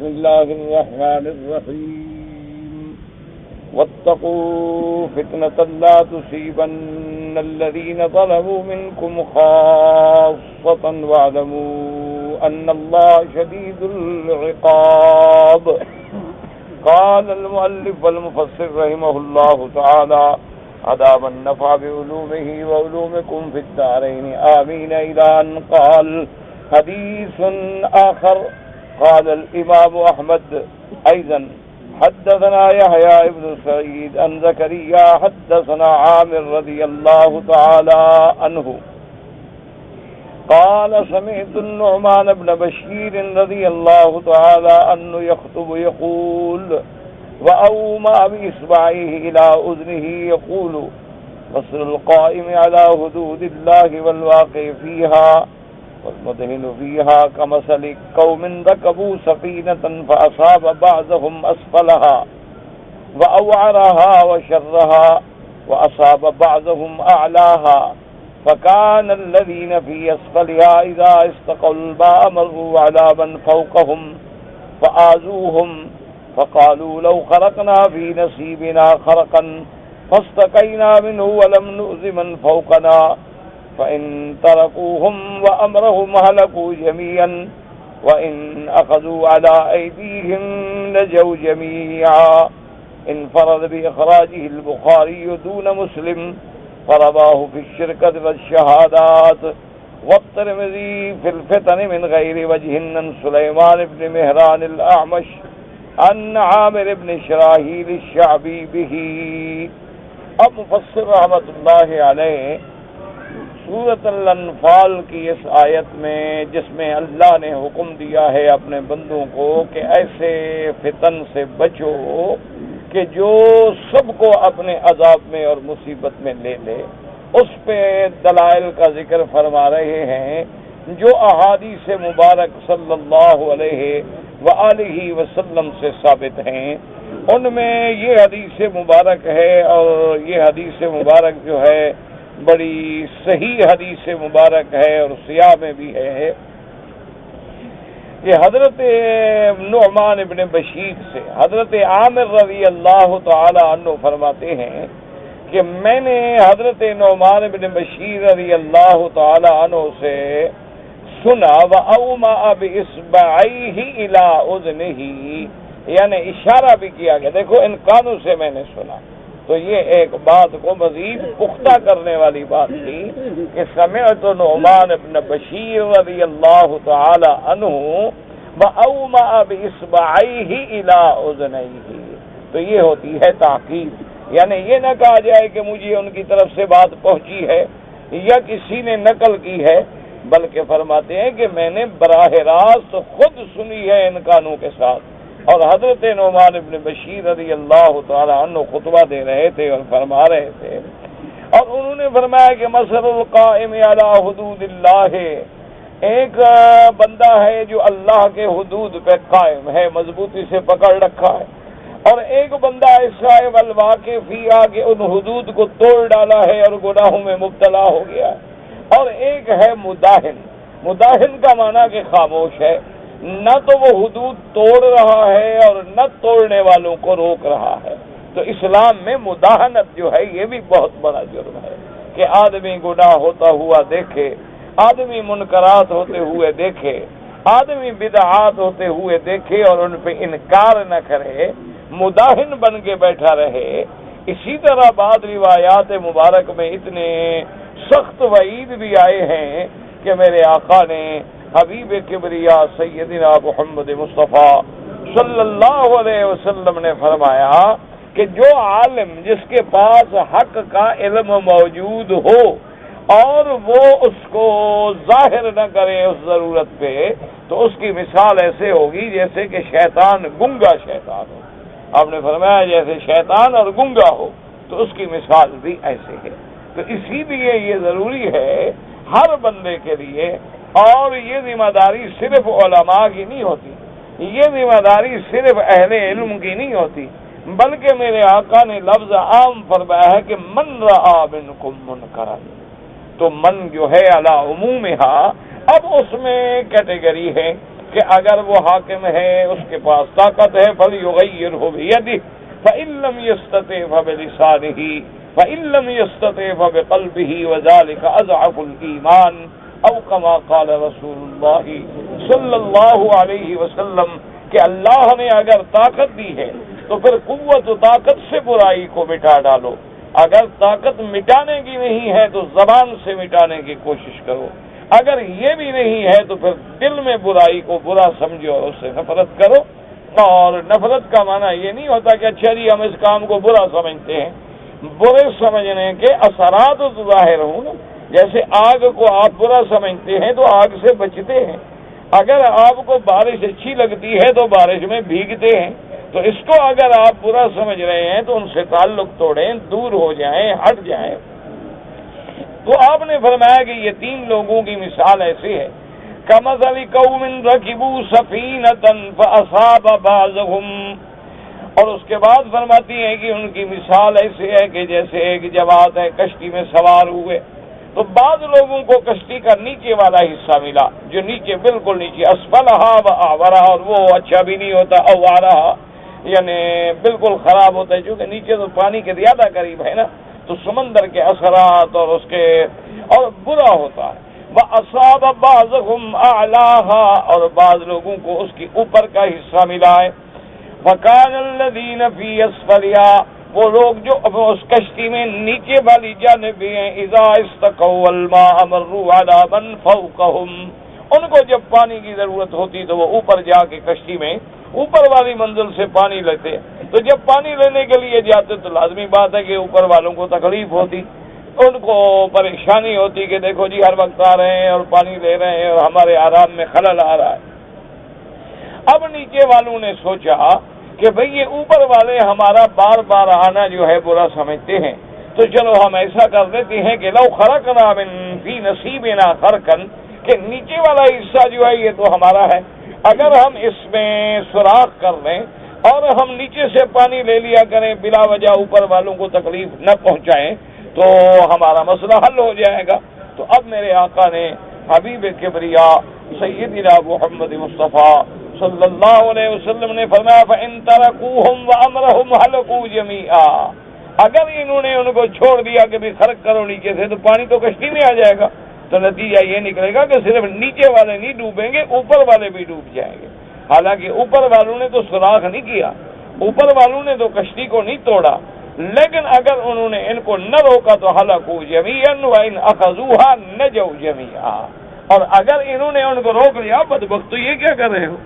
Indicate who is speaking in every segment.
Speaker 1: بسم الله الرحمن الرحيم واتقوا فتنة لا تصيبن الذين ظلموا منكم خاصة واعلموا أن الله شديد العقاب. قال المؤلف والمفسر رحمه الله تعالى عذاب النفع بعلومه وعلومكم في الدارين آمين إلى أن قال. حديث آخر قال الإمام أحمد أيضا حدثنا يحيى بن سعيد عن زكريا حدثنا عامر رضي الله تعالى عنه قال سمعت النعمان بن بشير رضي الله تعالى عنه يخطب يقول وأومأ بإصبعه إلى أذنه يقول مثل القائم على حدود الله والواقع فيها والمدهن فيها كمثل قوم ركبوا سفينة فأصاب بعضهم أسفلها وأوعرها وشرها وأصاب بعضهم أعلاها فكان الذين في أسفلها إذا استقوا الماء مروا على من فوقهم فآذوهم فقالوا لو خرقنا في نصيبنا خرقا فاستقينا منه ولم نؤذ من فوقنا فإن تركوهم وأمرهم هلكوا جميعا وإن أخذوا على أيديهم نجوا جميعا. انفرد بإخراجه البخاري دون مسلم فرضاه في الشركة والشهادات والترمذي في الفتن من غير وجه عن سليمان بن مهران الأعمش عن عامر بن شراحيل الشعبي به. اب مفسر رحمۃ اللہ علیہ سورۃ الانفال کی اس آیت میں جس میں اللہ نے حکم دیا ہے اپنے بندوں کو کہ ایسے فتن سے بچو کہ جو سب کو اپنے عذاب میں اور مصیبت میں لے لے، اس پہ دلائل کا ذکر فرما رہے ہیں جو احادیث مبارک صلی اللہ علیہ وآلہ وسلم سے ثابت ہیں. ان میں یہ حدیث مبارک ہے اور یہ حدیث مبارک جو ہے بڑی صحیح حدیث مبارک ہے اور سیاہ میں بھی ہے. یہ حضرت نعمان ابن بشیر سے حضرت عامر رضی اللہ تعالی عنہ فرماتے ہیں کہ میں نے حضرت نعمان ابن بشیر رضی اللہ تعالی عنہ سے سنا وَأَوْمَأَ بِإِصْبَعَيْهِ إِلَىٰ أُذْنِهِ، یعنی اشارہ بھی کیا گیا. دیکھو ان کانوں سے میں نے سنا، تو یہ ایک بات کو مزید پختہ کرنے والی بات تھی کہ سمعت نعمان ابن بشیر رضی اللہ تعالی عنہ وَأَوْمَأَ بِإِصْبَعَيْهِ إِلَىٰ أُذْنَيْهِ. تو یہ ہوتی ہے تاکید، یعنی یہ نہ کہا جائے کہ مجھے ان کی طرف سے بات پہنچی ہے یا کسی نے نقل کی ہے، بلکہ فرماتے ہیں کہ میں نے براہ راست خود سنی ہے ان کانوں کے ساتھ. اور حضرت نعمان ابن بشیر رضی اللہ تعالی عنہ خطبہ دے رہے تھے اور فرما رہے تھے، اور انہوں نے فرمایا کہ مثل القائم علی حدود اللہ، ایک بندہ ہے جو اللہ کے حدود پہ قائم ہے، مضبوطی سے پکڑ رکھا ہے، اور ایک بندہ ایسا ہے والواقع فیہا کہ ان حدود کو توڑ ڈالا ہے اور گناہوں میں مبتلا ہو گیا ہے. اور ایک ہے مداہن. مداہن کا معنی کہ خاموش ہے، نہ تو وہ حدود توڑ رہا ہے اور نہ توڑنے والوں کو روک رہا ہے. تو اسلام میں مداہنت جو ہے یہ بھی بہت بڑا جرم ہے کہ آدمی گناہ ہوتا ہوا دیکھے، آدمی منکرات ہوتے ہوئے دیکھے، آدمی بدعات ہوتے ہوئے دیکھے اور ان پہ انکار نہ کرے، مداہن بن کے بیٹھا رہے. اسی طرح بعض روایات مبارک میں اتنے سخت وعید بھی آئے ہیں کہ میرے آقا نے حبیب کبریا سیدنا محمد مصطفیٰ صلی اللہ علیہ وسلم نے فرمایا کہ جو عالم جس کے پاس حق کا علم موجود ہو اور وہ اس کو ظاہر نہ کرے اس ضرورت پہ، تو اس کی مثال ایسے ہوگی جیسے کہ شیطان گنگا شیطان ہو. آپ نے فرمایا جیسے شیطان اور گنگا ہو، تو اس کی مثال بھی ایسے ہے. تو اسی لیے یہ ضروری ہے ہر بندے کے لیے، اور یہ ذمہ داری صرف علماء کی نہیں ہوتی، یہ ذمہ داری صرف اہل علم کی نہیں ہوتی، بلکہ میرے آقا نے لفظ عام فرمایا ہے کہ من رآ منکم منکرا. تو من جو ہے علی عمومہا، اب اس میں کیٹیگری ہے کہ اگر وہ حاکم ہے اس کے پاس طاقت ہے فلیغیرہ بیدہ فإن لم یستطع فبلسانہ فإن لم یستطع فبقلبہ وذلک اضعف الایمان او کما قال رسول اللہ صلی اللہ علیہ وسلم کہ اللہ نے اگر طاقت دی ہے تو پھر قوت و طاقت سے برائی کو مٹا ڈالو، اگر طاقت مٹانے کی نہیں ہے تو زبان سے مٹانے کی کوشش کرو، اگر یہ بھی نہیں ہے تو پھر دل میں برائی کو برا سمجھو اور اس سے نفرت کرو۔ اور نفرت کا معنی یہ نہیں ہوتا کہ اچھا جی ہم اس کام کو برا سمجھتے ہیں، برے سمجھنے کے اثرات تو ظاہر ہوں نا، جیسے آگ کو آپ برا سمجھتے ہیں تو آگ سے بچتے ہیں، اگر آپ کو بارش اچھی لگتی ہے تو بارش میں بھیگتے ہیں، تو اس کو اگر آپ برا سمجھ رہے ہیں تو ان سے تعلق توڑیں، دور ہو جائیں، ہٹ جائیں۔ تو آپ نے فرمایا کہ یہ تین لوگوں کی مثال ایسی ہے، کمثل قوم رکبوا سفینۃ فاصاب بعضهم، اور اس کے بعد فرماتی ہیں کہ ان کی مثال ایسی ہے کہ جیسے ایک جماعت ہے کشتی میں سوار ہوئے تو بعض لوگوں کو کشتی کا نیچے والا حصہ ملا، جو نیچے بالکل نیچے اسفلھا واعورھا، اور وہ اچھا بھی نہیں ہوتا، اوارھا یعنی بالکل خراب ہوتا ہے، چونکہ نیچے تو پانی کے زیادہ قریب ہے نا، تو سمندر کے اثرات اور اس کے اور برا ہوتا ہے۔ وَأَصَابَ بَعْضَهُمْ أَعْلَاهَا، اور بعض لوگوں کو اس کی اوپر کا حصہ ملا ہے۔ وَكَانَ الَّذِينَ فِي أَسْفَلِهَا، وہ لوگ جو اس کشتی میں نیچے والی جانب بھی ہیں، اذا استقوا الماء مروا على من فوقهم، ان کو جب پانی کی ضرورت ہوتی تو وہ اوپر جا کے کشتی میں اوپر والی منزل سے پانی لیتے، تو جب پانی لینے کے لیے جاتے تو لازمی بات ہے کہ اوپر والوں کو تکلیف ہوتی، ان کو پریشانی ہوتی کہ دیکھو جی ہر وقت آ رہے ہیں اور پانی لے رہے ہیں اور ہمارے آرام میں خلل آ رہا ہے۔ اب نیچے والوں نے سوچا کہ بھئی یہ اوپر والے ہمارا بار بار آنا جو ہے برا سمجھتے ہیں، تو چلو ہم ایسا کر دیتے ہیں کہ لو خرقنا من فی نصیبنا خرقا، کہ نیچے والا حصہ جو ہے یہ تو ہمارا ہے، اگر ہم اس میں سوراخ کر لیں اور ہم نیچے سے پانی لے لیا کریں بلا وجہ اوپر والوں کو تکلیف نہ پہنچائیں تو ہمارا مسئلہ حل ہو جائے گا۔ تو اب میرے آقا نے حبیب کبریا سیدنا محمد مصطفیٰ صلی اللہ علیہ وسلم نے فرمایا فَإِن تَرَكُوهُمْ وَأَمْرَهُمْ هَلَكُوا جَمِيعًا، اگر انہوں نے ان کو چھوڑ دیا کہ بھی خرق کرو نیچے سے تو پانی تو کشتی میں آ جائے گا، تو نتیجہ یہ نکلے گا کہ صرف نیچے والے نہیں ڈوبیں گے، اوپر والے بھی ڈوب جائیں گے۔ حالانکہ اوپر والوں نے تو سوراخ نہیں کیا، اوپر والوں نے تو کشتی کو نہیں توڑا، لیکن اگر انہوں نے ان کو نہ روکا تو ہلاکوا جمیعا وان اخذوها نجوا جمیعا، اور اگر انہوں نے ان کو روک لیا بدبخت تو یہ کیا کر رہے ہو،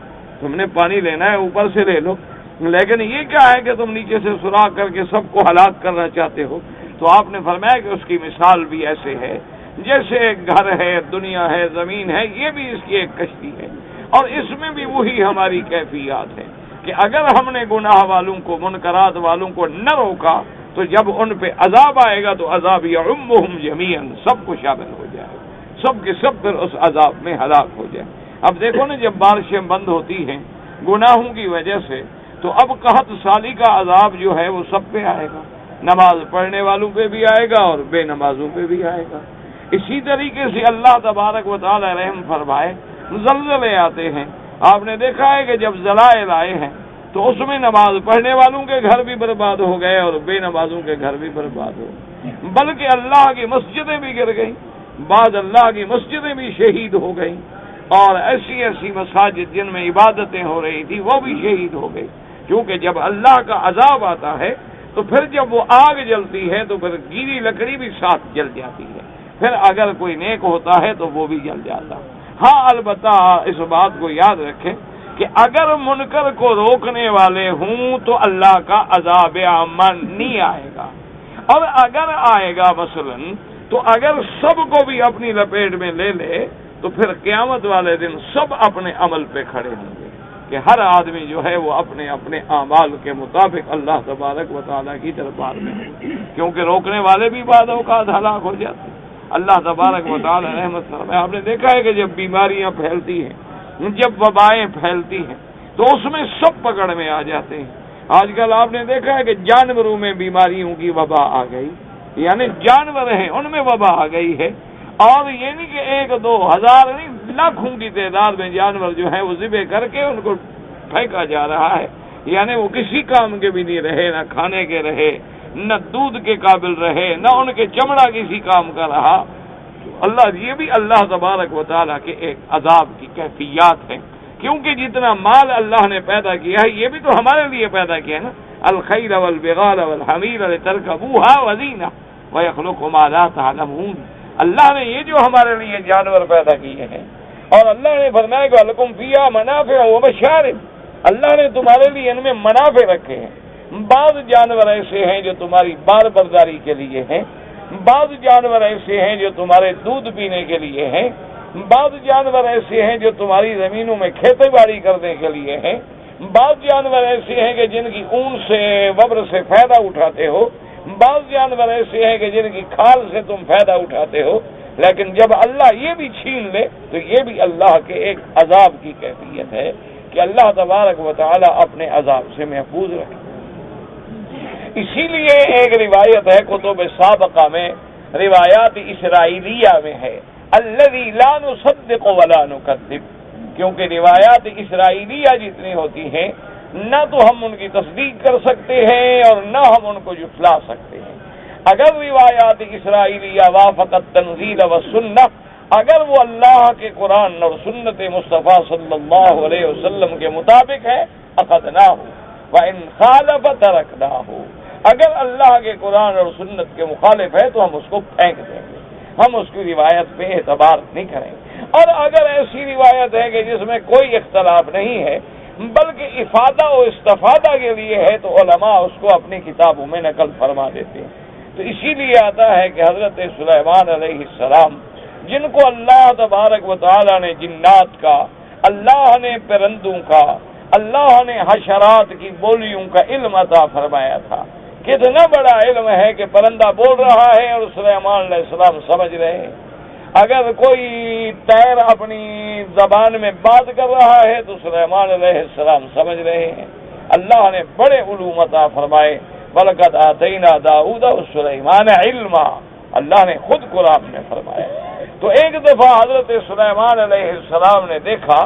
Speaker 1: تم نے پانی لینا ہے اوپر سے لے لو، لیکن یہ کیا ہے کہ تم نیچے سے سوراخ کر کے سب کو ہلاک کرنا چاہتے ہو۔ تو آپ نے فرمایا کہ اس کی مثال بھی ایسے ہے جیسے ایک گھر ہے، دنیا ہے، زمین ہے، یہ بھی اس کی ایک کشتی ہے، اور اس میں بھی وہی ہماری کیفیات ہے کہ اگر ہم نے گناہ والوں کو، منکرات والوں کو نہ روکا تو جب ان پہ عذاب آئے گا تو عذاب یعمہم جمیعا، سب کو شامل ہو جائے گا، سب کے سب پھر اس عذاب میں ہلاک ہو جائے۔ اب دیکھو نا جب بارشیں بند ہوتی ہیں گناہوں کی وجہ سے تو اب قحط سالی کا عذاب جو ہے وہ سب پہ آئے گا، نماز پڑھنے والوں پہ بھی آئے گا اور بے نمازوں پہ بھی آئے گا۔ اسی طریقے سے اللہ تبارک و تعالی رحم فرمائے، زلزلے آتے ہیں، آپ نے دیکھا ہے کہ جب زلائل آئے ہیں تو اس میں نماز پڑھنے والوں کے گھر بھی برباد ہو گئے اور بے نمازوں کے گھر بھی برباد ہو گئے، بلکہ اللہ کی مسجدیں بھی گر گئیں، بعض اللہ کی مسجدیں بھی شہید ہو گئیں، اور ایسی ایسی مساجد جن میں عبادتیں ہو رہی تھی وہ بھی شہید ہو گئی، کیونکہ جب اللہ کا عذاب آتا ہے تو پھر جب وہ آگ جلتی ہے تو پھر گیلی لکڑی بھی ساتھ جل جاتی ہے، پھر اگر کوئی نیک ہوتا ہے تو وہ بھی جل جاتا۔ ہاں البتہ اس بات کو یاد رکھیں کہ اگر منکر کو روکنے والے ہوں تو اللہ کا عذاب عامہ نہیں آئے گا، اور اگر آئے گا مثلا تو اگر سب کو بھی اپنی لپیٹ میں لے لے تو پھر قیامت والے دن سب اپنے عمل پہ کھڑے ہوں گے کہ ہر آدمی جو ہے وہ اپنے اپنے اعمال کے مطابق اللہ تبارک و تعالیٰ کی دربار میں ہو، کیونکہ روکنے والے بھی بعض اوقات ہلاک ہو جاتے ہیں۔ اللہ تبارک و تعالیٰ رحمت فرمائے، آپ نے دیکھا ہے کہ جب بیماریاں پھیلتی ہیں، جب وبائیں پھیلتی ہیں تو اس میں سب پکڑ میں آ جاتے ہیں۔ آج کل آپ نے دیکھا ہے کہ جانوروں میں بیماریوں کی وبا آ گئی، یعنی جانور ہیں ان میں وبا آ گئی ہے، اور یہ نہیں کہ 1-2 ہزار نہیں، لاکھوں کی تعداد میں جانور جو ہیں وہ ذبح کر کے ان کو پھینکا جا رہا ہے، یعنی وہ کسی کام کے بھی نہیں رہے، نہ کھانے کے رہے، نہ دودھ کے قابل رہے، نہ ان کے چمڑا کسی کام کا رہا۔ اللہ، یہ بھی اللہ تبارک و تعالیٰ کے ایک عذاب کی کیفیات ہے، کیونکہ جتنا مال اللہ نے پیدا کیا ہے یہ بھی تو ہمارے لیے پیدا کیا ہے نا، الخیل والبغال والحمیر لترکبوها وزینہ ویخلق ما لا تعلمون۔ اللہ نے یہ جو ہمارے لیے جانور پیدا کیے ہیں، اور اللہ نے فرمایا کہ لکم فیہا منافع ومشارب، اللہ نے تمہارے لیے ان میں منافع رکھے ہیں۔ بعض جانور ایسے ہیں جو تمہاری بار برداری کے لیے ہیں، بعض جانور ایسے ہیں جو تمہارے دودھ پینے کے لیے ہیں، بعض جانور ایسے ہیں جو تمہاری زمینوں میں کھیتی باڑی کرنے کے لیے ہیں، بعض جانور ایسے ہیں کہ جن کی اون سے وبر سے فائدہ اٹھاتے ہو، بعض جانور ایسے ہیں کہ جن کی کھال سے تم فائدہ اٹھاتے ہو، لیکن جب اللہ یہ بھی چھین لے تو یہ بھی اللہ کے ایک عذاب کی کیفیت ہے کہ اللہ تبارک و تعالی اپنے عذاب سے محفوظ رکھے۔ اسی لیے ایک روایت ہے کتب سابقہ میں، روایات اسرائیلیہ میں ہے، الذی لا نصدق ولا نکذب، کیونکہ روایات اسرائیلیہ جتنی ہوتی ہیں نہ تو ہم ان کی تصدیق کر سکتے ہیں اور نہ ہم ان کو جھٹلا سکتے ہیں۔ اگر روایات اسرائیلیہ وافقت تنزیل و سنت، اگر وہ اللہ کے قرآن اور سنت مصطفیٰ صلی اللہ علیہ وسلم کے مطابق ہے اخذناہ وان خالف ترکناہ، اگر اللہ کے قرآن اور سنت کے مخالف ہے تو ہم اس کو پھینک دیں گے، ہم اس کی روایت پہ اعتبار نہیں کریں گے۔ اور اگر ایسی روایت ہے کہ جس میں کوئی اختلاف نہیں ہے بلکہ افادہ و استفادہ کے لیے ہے تو علماء اس کو اپنی کتابوں میں نقل فرما دیتے ہیں۔ تو اسی لیے آتا ہے کہ حضرت سلیمان علیہ السلام، جن کو اللہ تبارک و تعالی نے جنات کا، اللہ نے پرندوں کا، اللہ نے حشرات کی بولیوں کا علم عطا فرمایا تھا، کتنا بڑا علم ہے کہ پرندہ بول رہا ہے اور سلیمان علیہ السلام سمجھ رہے ہیں، اگر کوئی طیر اپنی زبان میں بات کر رہا ہے تو سلیمان علیہ السلام سمجھ رہے ہیں۔ اللہ نے بڑے علوم عطا فرمائے، وَلَقَدْ آتَيْنَا دَاؤُودَ وَسُلَيْمَانَ عِلْمًا، اللہ نے خود قرآن میں فرمایا۔ تو ایک دفعہ حضرت سلیمان علیہ السلام نے دیکھا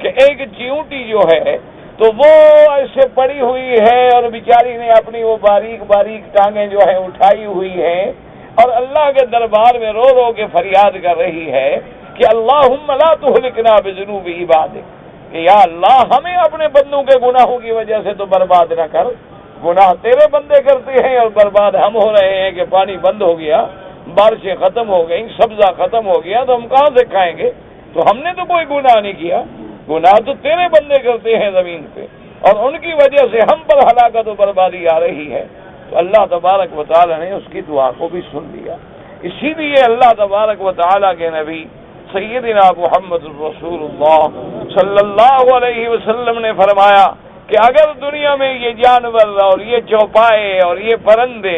Speaker 1: کہ ایک چیونٹی جو ہے تو وہ ایسے پڑی ہوئی ہے اور بیچاری نے اپنی وہ باریک باریک ٹانگیں جو ہے اٹھائی ہوئی ہیں اور اللہ کے دربار میں رو رو کے فریاد کر رہی ہے کہ اللہم لا تہلکنا بذنوب عبادک، کہ یا اللہ ہمیں اپنے بندوں کے گناہوں کی وجہ سے تو برباد نہ کر، گناہ تیرے بندے کرتے ہیں اور برباد ہم ہو رہے ہیں کہ پانی بند ہو گیا، بارشیں ختم ہو گئیں، سبزہ ختم ہو گیا تو ہم کہاں سے کھائیں گے؟ تو ہم نے تو کوئی گناہ نہیں کیا، گناہ تو تیرے بندے کرتے ہیں زمین پہ اور ان کی وجہ سے ہم پر ہلاکت و بربادی آ رہی ہے۔ تو اللہ تبارک و تعالی نے اس کی دعا کو بھی سن لیا۔ اسی لیے اللہ تبارک و تعالی کے نبی سیدنا محمد رسول اللہ صلی اللہ علیہ وسلم نے فرمایا کہ اگر دنیا میں یہ جانور اور یہ چوپائے اور یہ پرندے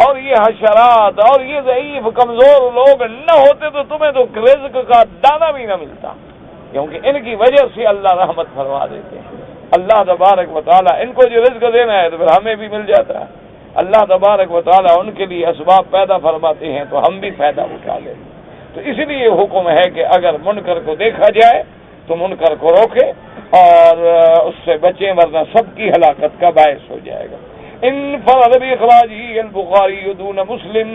Speaker 1: اور یہ حشرات اور یہ ضعیف کمزور لوگ نہ ہوتے تو تمہیں تو رزق کا دانہ بھی نہ ملتا، کیونکہ ان کی وجہ سے اللہ رحمت فرما دیتے ہیں۔ اللہ تبارک و تعالیٰ ان کو جو رزق دینا ہے تو پھر ہمیں بھی مل جاتا ہے۔ اللہ تبارک و تعالیٰ ان کے لیے اسباب پیدا فرماتے ہیں تو ہم بھی فائدہ اٹھا لیں۔ تو اس لیے حکم ہے کہ اگر منکر کو دیکھا جائے تو منکر کو روکے اور اس سے بچیں، ورنہ سب کی ہلاکت کا باعث ہو جائے گا۔ انفرد باخراجہ البخاری دون مسلم،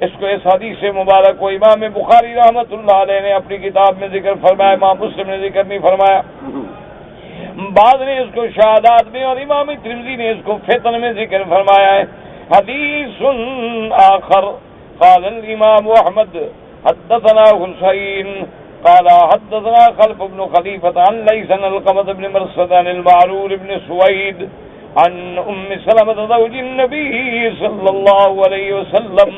Speaker 1: اس کو اس حدیث مبارک کو امام بخاری رحمۃ اللہ علیہ نے اپنی کتاب میں ذکر فرمایا، امام مسلم نے ذکر نہیں فرمایا۔ بعض نے اس کو شہادات میں اور امام ترمذی نے اس کو فتن میں ذکر فرمایا ہے۔ حدیث آخر قال الامام احمد حدثنا حسین قال حدثنا خلف بن خلیفۃ عن لیث بن القمۃ بن مرثد عن المعرور بن سوید عن ام سلمۃ زوج النبی صلی اللہ علیہ وسلم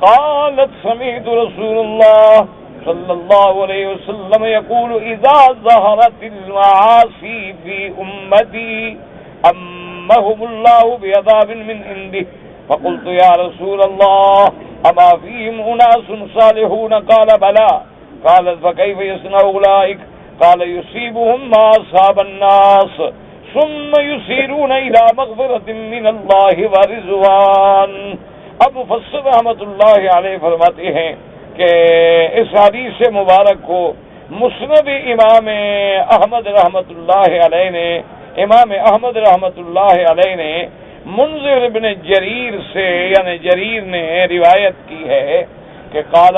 Speaker 1: قالت سمعت رسول اللہ صلی اللہ علیہ وسلم يقول اذا ظهرت المعاصی في امتی امهم الله بعذاب من عنده فقلت يا رسول الله اما فيهم اناس صالحون قال بلى قالت فكيف يصنع اولئك قال يصيبهم ما اصاب الناس ثم يسيرون الى مغفرة من الله ورضوان۔ اب مفسر رحمت اللہ علیہ فرماتے ہیں کہ اس حدیث مبارک کو مسند امام احمد رحمت اللہ علیہ نے منذر ابن جریر سے یعنی جریر نے روایت کی ہے کہ قال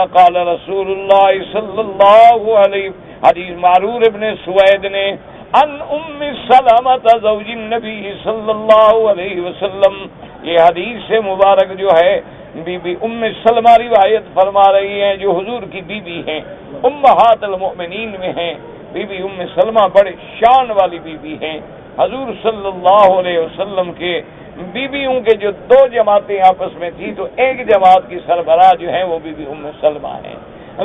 Speaker 1: رسول اللہ صلی اللہ علیہ حدیث معرور ابن سوید نے ان ام سلمہ زوج النبی صلی اللہ علیہ وسلم، یہ حدیث مبارک جو ہے بی بی ام سلمہ روایت فرما رہی ہیں، جو حضور کی بی بی ہیں، امہات المؤمنین میں ہیں۔ بی بی ام سلمہ بڑے شان والی بی بی ہیں، حضور صلی اللہ علیہ وسلم کے بیویوں کے جو دو جماعتیں آپس میں تھی تو ایک جماعت کی سربراہ جو ہیں وہ بی بی ام سلمہ ہیں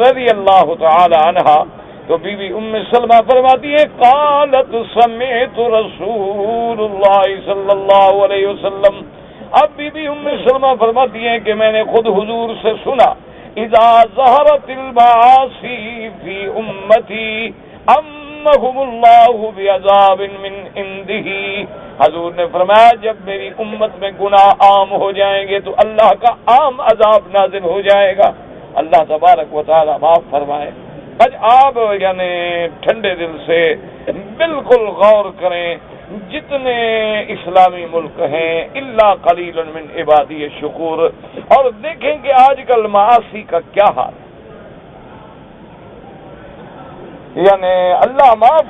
Speaker 1: رضی اللہ تعالی عنہا۔ تو بی بی ام سلمہ فرماتی ہے قالت سمعت رسول اللہ صلی اللہ علیہ وسلم، اب بی بی ام سلمہ فرماتی ہیں کہ میں نے خود حضور سے سنا، اذا ظہرت المعاصی فی امتی امہم اللہ بعذاب من عنده، حضور نے فرمایا جب میری امت میں گناہ عام ہو جائیں گے تو اللہ کا عام عذاب نازل ہو جائے گا، اللہ تبارک و تعالی معاف فرمائے۔ آج آپ یعنی ٹھنڈے دل سے بالکل غور کریں، جتنے اسلامی ملک ہیں الا قلیل من عبادی الشکور، اور دیکھیں کہ آج کل معاصی کا کیا حال ہے۔ یعنی اللہ معاف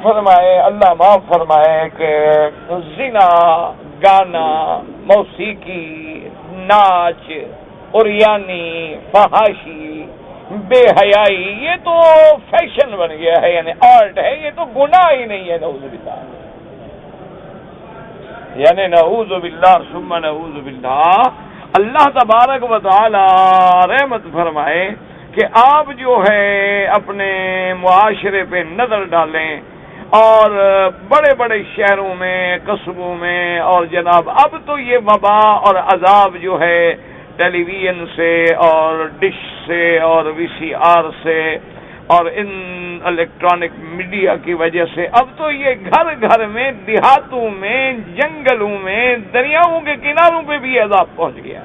Speaker 1: فرمائے کہ زنا، گانا، موسیقی، ناچ، عریانی، فحاشی، بے حیائی، یہ تو فیشن بن گیا ہے، یعنی آرٹ ہے، یہ تو گناہ ہی نہیں ہے، نعوذ باللہ، یعنی نعوذ باللہ ثم نعوذ باللہ۔ اللہ تبارک و تعالی رحمت فرمائے کہ آپ جو ہے اپنے معاشرے پہ نظر ڈالیں، اور بڑے بڑے شہروں میں، قصبوں میں، اور جناب اب تو یہ وبا اور عذاب جو ہے ٹیلی ویژن سے اور ڈش سے اور وی سی آر سے اور ان الیکٹرانک میڈیا کی وجہ سے اب تو یہ گھر گھر میں، دیہاتوں میں، جنگلوں میں، دریاؤں کے کناروں پہ بھی عذاب پہنچ گیا۔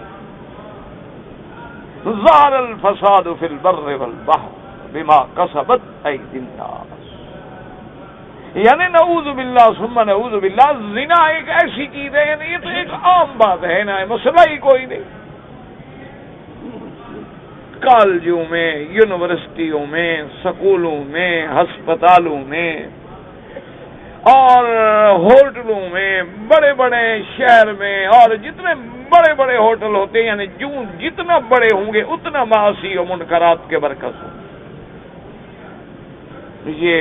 Speaker 1: ظہر الفساد فی البر والبحر بما کسبت ایدی الناس، یعنی نعوذ باللہ ثم نعوذ باللہ، زنا ایک ایسی چیز ہے، یعنی یہ تو ایک عام بات ہے نا، مسئلہ ہی کوئی نہیں۔ کالجوں میں، یونیورسٹیوں میں، سکولوں میں، ہسپتالوں میں اور ہوٹلوں میں، بڑے بڑے شہر میں، اور جتنے بڑے بڑے ہوٹل ہوتے ہیں یعنی جتنا بڑے ہوں گے اتنا معاصی و منکرات کے برکت ہوں۔ یہ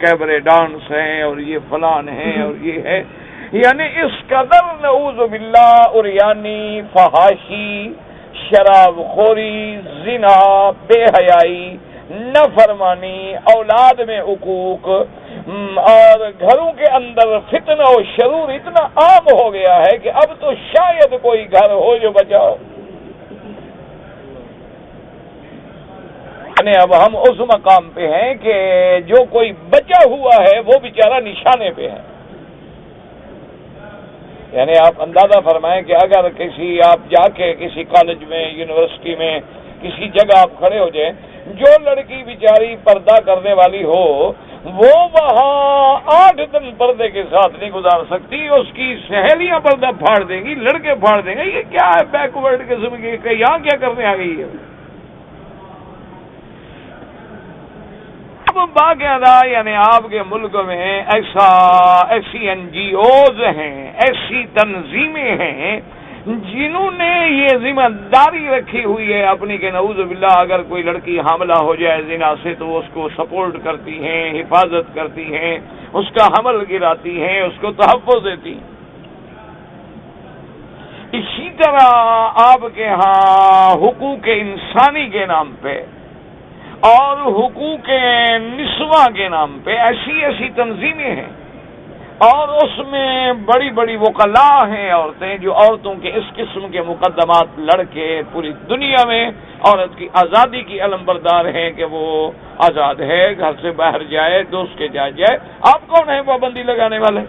Speaker 1: کیبرے ڈانس ہیں اور یہ فلان ہیں اور یہ ہے، یعنی اس قدر نعوذ باللہ عریانی، فحاشی، شراب خوری، زنا، بے حیائی، نافرمانی، اولاد میں عقوق، اور گھروں کے اندر فتنہ و شرور اتنا عام ہو گیا ہے کہ اب تو شاید کوئی گھر ہو جو بچاؤ۔ یعنی اب ہم اس مقام پہ ہیں کہ جو کوئی بچا ہوا ہے وہ بیچارہ نشانے پہ ہے۔ یعنی آپ اندازہ فرمائیں کہ اگر آپ جا کے کسی کالج میں، یونیورسٹی میں، کسی جگہ آپ کھڑے ہو جائیں، جو لڑکی بیچاری پردہ کرنے والی ہو وہ وہاں 8 دن پردے کے ساتھ نہیں گزار سکتی، اس کی سہیلیاں پردہ پھاڑ دیں گی، لڑکے پھاڑ دیں گے، یہ کیا ہے بیکورڈ قسم کی، یہاں کیا کرنے آ گئی ہے۔ اب باقاعدہ یعنی آپ کے ملک میں ایسی این جی اوز ہیں، ایسی تنظیمیں ہیں جنہوں نے یہ ذمہ داری رکھی ہوئی ہے اپنی کہ نعوذ باللہ اگر کوئی لڑکی حاملہ ہو جائے زنا سے تو اس کو سپورٹ کرتی ہیں، حفاظت کرتی ہیں، اس کا حمل گراتی ہیں، اس کو تحفظ دیتی ہیں۔ اسی طرح آپ کے ہاں حقوق انسانی کے نام پہ اور حقوق نسواں کے نام پہ ایسی تنظیمیں ہیں، اور اس میں بڑی بڑی وکلاء ہیں عورتیں جو عورتوں کے اس قسم کے مقدمات لڑ کے پوری دنیا میں عورت کی آزادی کی علمبردار ہیں کہ وہ آزاد ہے، گھر سے باہر جائے، دوست کے جائے۔ آپ کون ہیں پابندی لگانے والے؟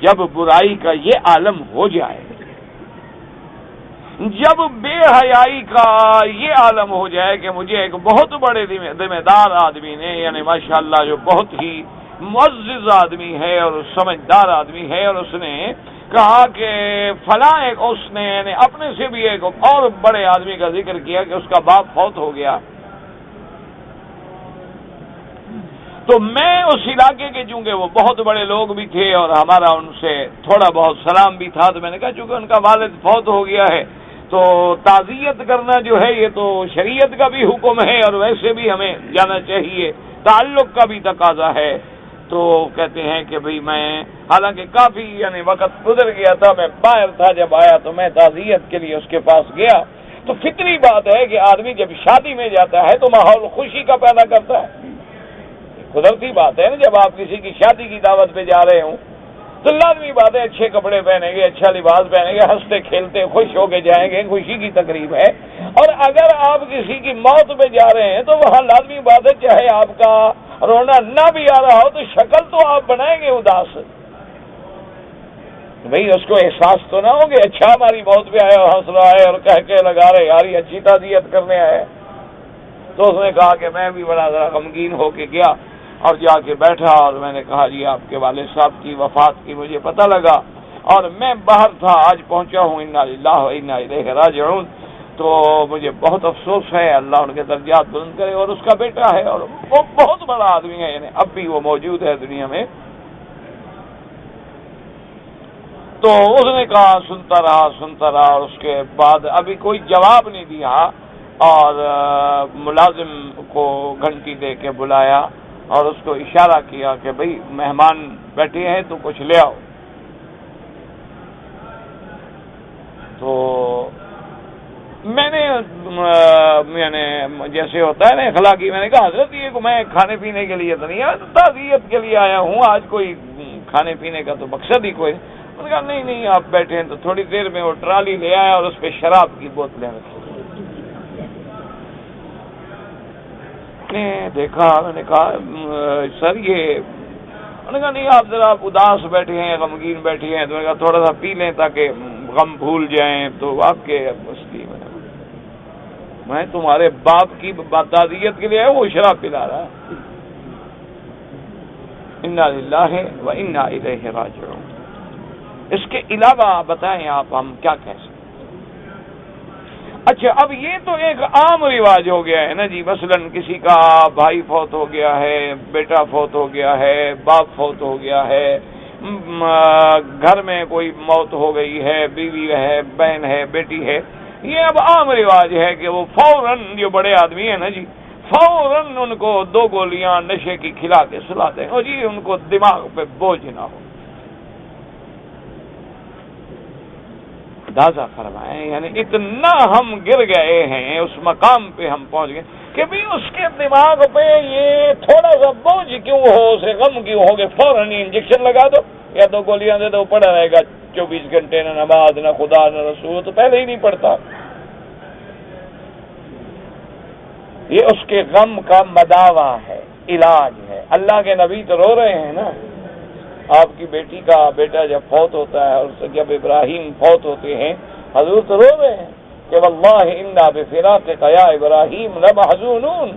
Speaker 1: جب برائی کا یہ عالم ہو جائے، جب بے حیائی کا یہ عالم ہو جائے کہ مجھے ایک بہت بڑے ذمہ دار آدمی نے، یعنی ماشاءاللہ جو بہت ہی معزز آدمی ہے اور سمجھدار آدمی ہے، اور اس نے کہا کہ فلاں ایک، اس نے یعنی اپنے سے بھی ایک اور بڑے آدمی کا ذکر کیا کہ اس کا باپ فوت ہو گیا، تو میں اس علاقے کے، چونکہ وہ بہت بڑے لوگ بھی تھے اور ہمارا ان سے تھوڑا بہت سلام بھی تھا، تو میں نے کہا چونکہ ان کا والد فوت ہو گیا ہے تو تعزیت کرنا جو ہے یہ تو شریعت کا بھی حکم ہے اور ویسے بھی ہمیں جانا چاہیے، تعلق کا بھی تقاضا ہے۔ تو کہتے ہیں کہ بھئی میں، حالانکہ کافی یعنی وقت گزر گیا تھا، میں باہر تھا، جب آیا تو میں تعزیت کے لیے اس کے پاس گیا، تو فطری بات ہے کہ آدمی جب شادی میں جاتا ہے تو ماحول خوشی کا پیدا کرتا ہے، قدرتی بات ہے نا، جب آپ کسی کی شادی کی دعوت پہ جا رہے ہوں تو لازمی بات ہے اچھے کپڑے پہنیں گے، اچھا لباس پہنیں گے، ہنستے کھیلتے خوش ہو کے جائیں گے، خوشی کی تقریب ہے۔ اور اگر آپ کسی کی موت پہ جا رہے ہیں تو وہاں لازمی بات ہے چاہے آپ کا رونا نہ بھی آ رہا ہو تو شکل تو آپ بنائیں گے اداس، بھئی اس کو احساس تو نہ ہو کہ اچھا ہماری موت پہ آیا اور ہنس رہا ہے اور کہہ کے لگا رہے یار یہ اچھی تعزیت کرنے آئے۔ تو اس نے کہا کہ میں بھی بڑا ذرا غمگین ہو کے گیا اور جا کے بیٹھا، اور میں نے کہا جی آپ کے والد صاحب کی وفات کی مجھے پتہ لگا اور میں باہر تھا، آج پہنچا ہوں، انا للہ و انا الیہ راجعون، تو مجھے بہت افسوس ہے، اللہ ان کے درجات بلند کرے۔ اور اس کا بیٹا ہے اور وہ بہت بڑا آدمی ہے، یعنی اب بھی وہ موجود ہے دنیا میں۔ تو اس نے کہا سنتا رہا، اور اس کے بعد ابھی کوئی جواب نہیں دیا، اور ملازم کو گھنٹی دے کے بلایا اور اس کو اشارہ کیا کہ بھئی مہمان بیٹھے ہیں تو کچھ لے آؤ۔ تو میں نے یعنی جیسے ہوتا ہے نا اخلاقی، میں نے کہا حضرت یہ کو میں کھانے پینے کے لیے تو نہیں آیا، تعزیت کے لیے آیا ہوں، آج کوئی کھانے پینے کا تو مقصد ہی کوئی۔ انہوں نے کہا نہیں آپ بیٹھے ہیں، تو تھوڑی دیر میں وہ ٹرالی لے آیا اور اس پہ شراب کی بوتلیں رکھی۔ دیکھا، میں نے کہا سر یہ، انہوں نے کہا نہیں آپ ذرا اداس بیٹھے ہیں، غمگین بیٹھے ہیں، تو میں نے کہا تھوڑا سا پی لیں تاکہ غم بھول جائیں۔ تو آپ کے مستی میں تمہارے باپ کی تعزیت کے لیے وہ شراب پلا رہا ہے، انا للہ و انا الیہ راجعون۔ اس کے علاوہ بتائیں آپ ہم کیا کہہ سکتے؟ اچھا اب یہ تو ایک عام رواج ہو گیا ہے نا جی، مثلا کسی کا بھائی فوت ہو گیا ہے، بیٹا فوت ہو گیا ہے، باپ فوت ہو گیا ہے، گھر میں کوئی موت ہو گئی ہے، بیوی ہے، بہن ہے، بیٹی ہے، یہ اب عام رواج ہے کہ وہ فوراً جو بڑے آدمی ہیں نا جی فوراً ان کو 2 گولیاں نشے کی کھلا کے سلا دیں اور جی ان کو دماغ پہ بوجھ نہ ہو۔ اندازہ فرمائیں یعنی اتنا ہم گر گئے ہیں، اس مقام پہ ہم پہنچ گئے کہ بھی اس کے دماغ پہ یہ تھوڑا سا بوجھ کیوں ہو، اسے غم کیوں ہو، کہ فوراً انجیکشن لگا دو یا 2 گولیاں دے دو، پڑا رہے گا 24 گھنٹے، نہ نماز نہ خدا نہ رسول، تو پہلے ہی نہیں پڑتا۔ یہ اس کے غم کا مداوا ہے، علاج ہے۔ اللہ کے نبی تو رو رہے ہیں نا، آپ کی بیٹی کا بیٹا جب فوت ہوتا ہے اور جب ابراہیم فوت ہوتے ہیں حضور تو رو رہے ہیں کہ واللہ انا بفراقک یا ابراہیم لمحزونون،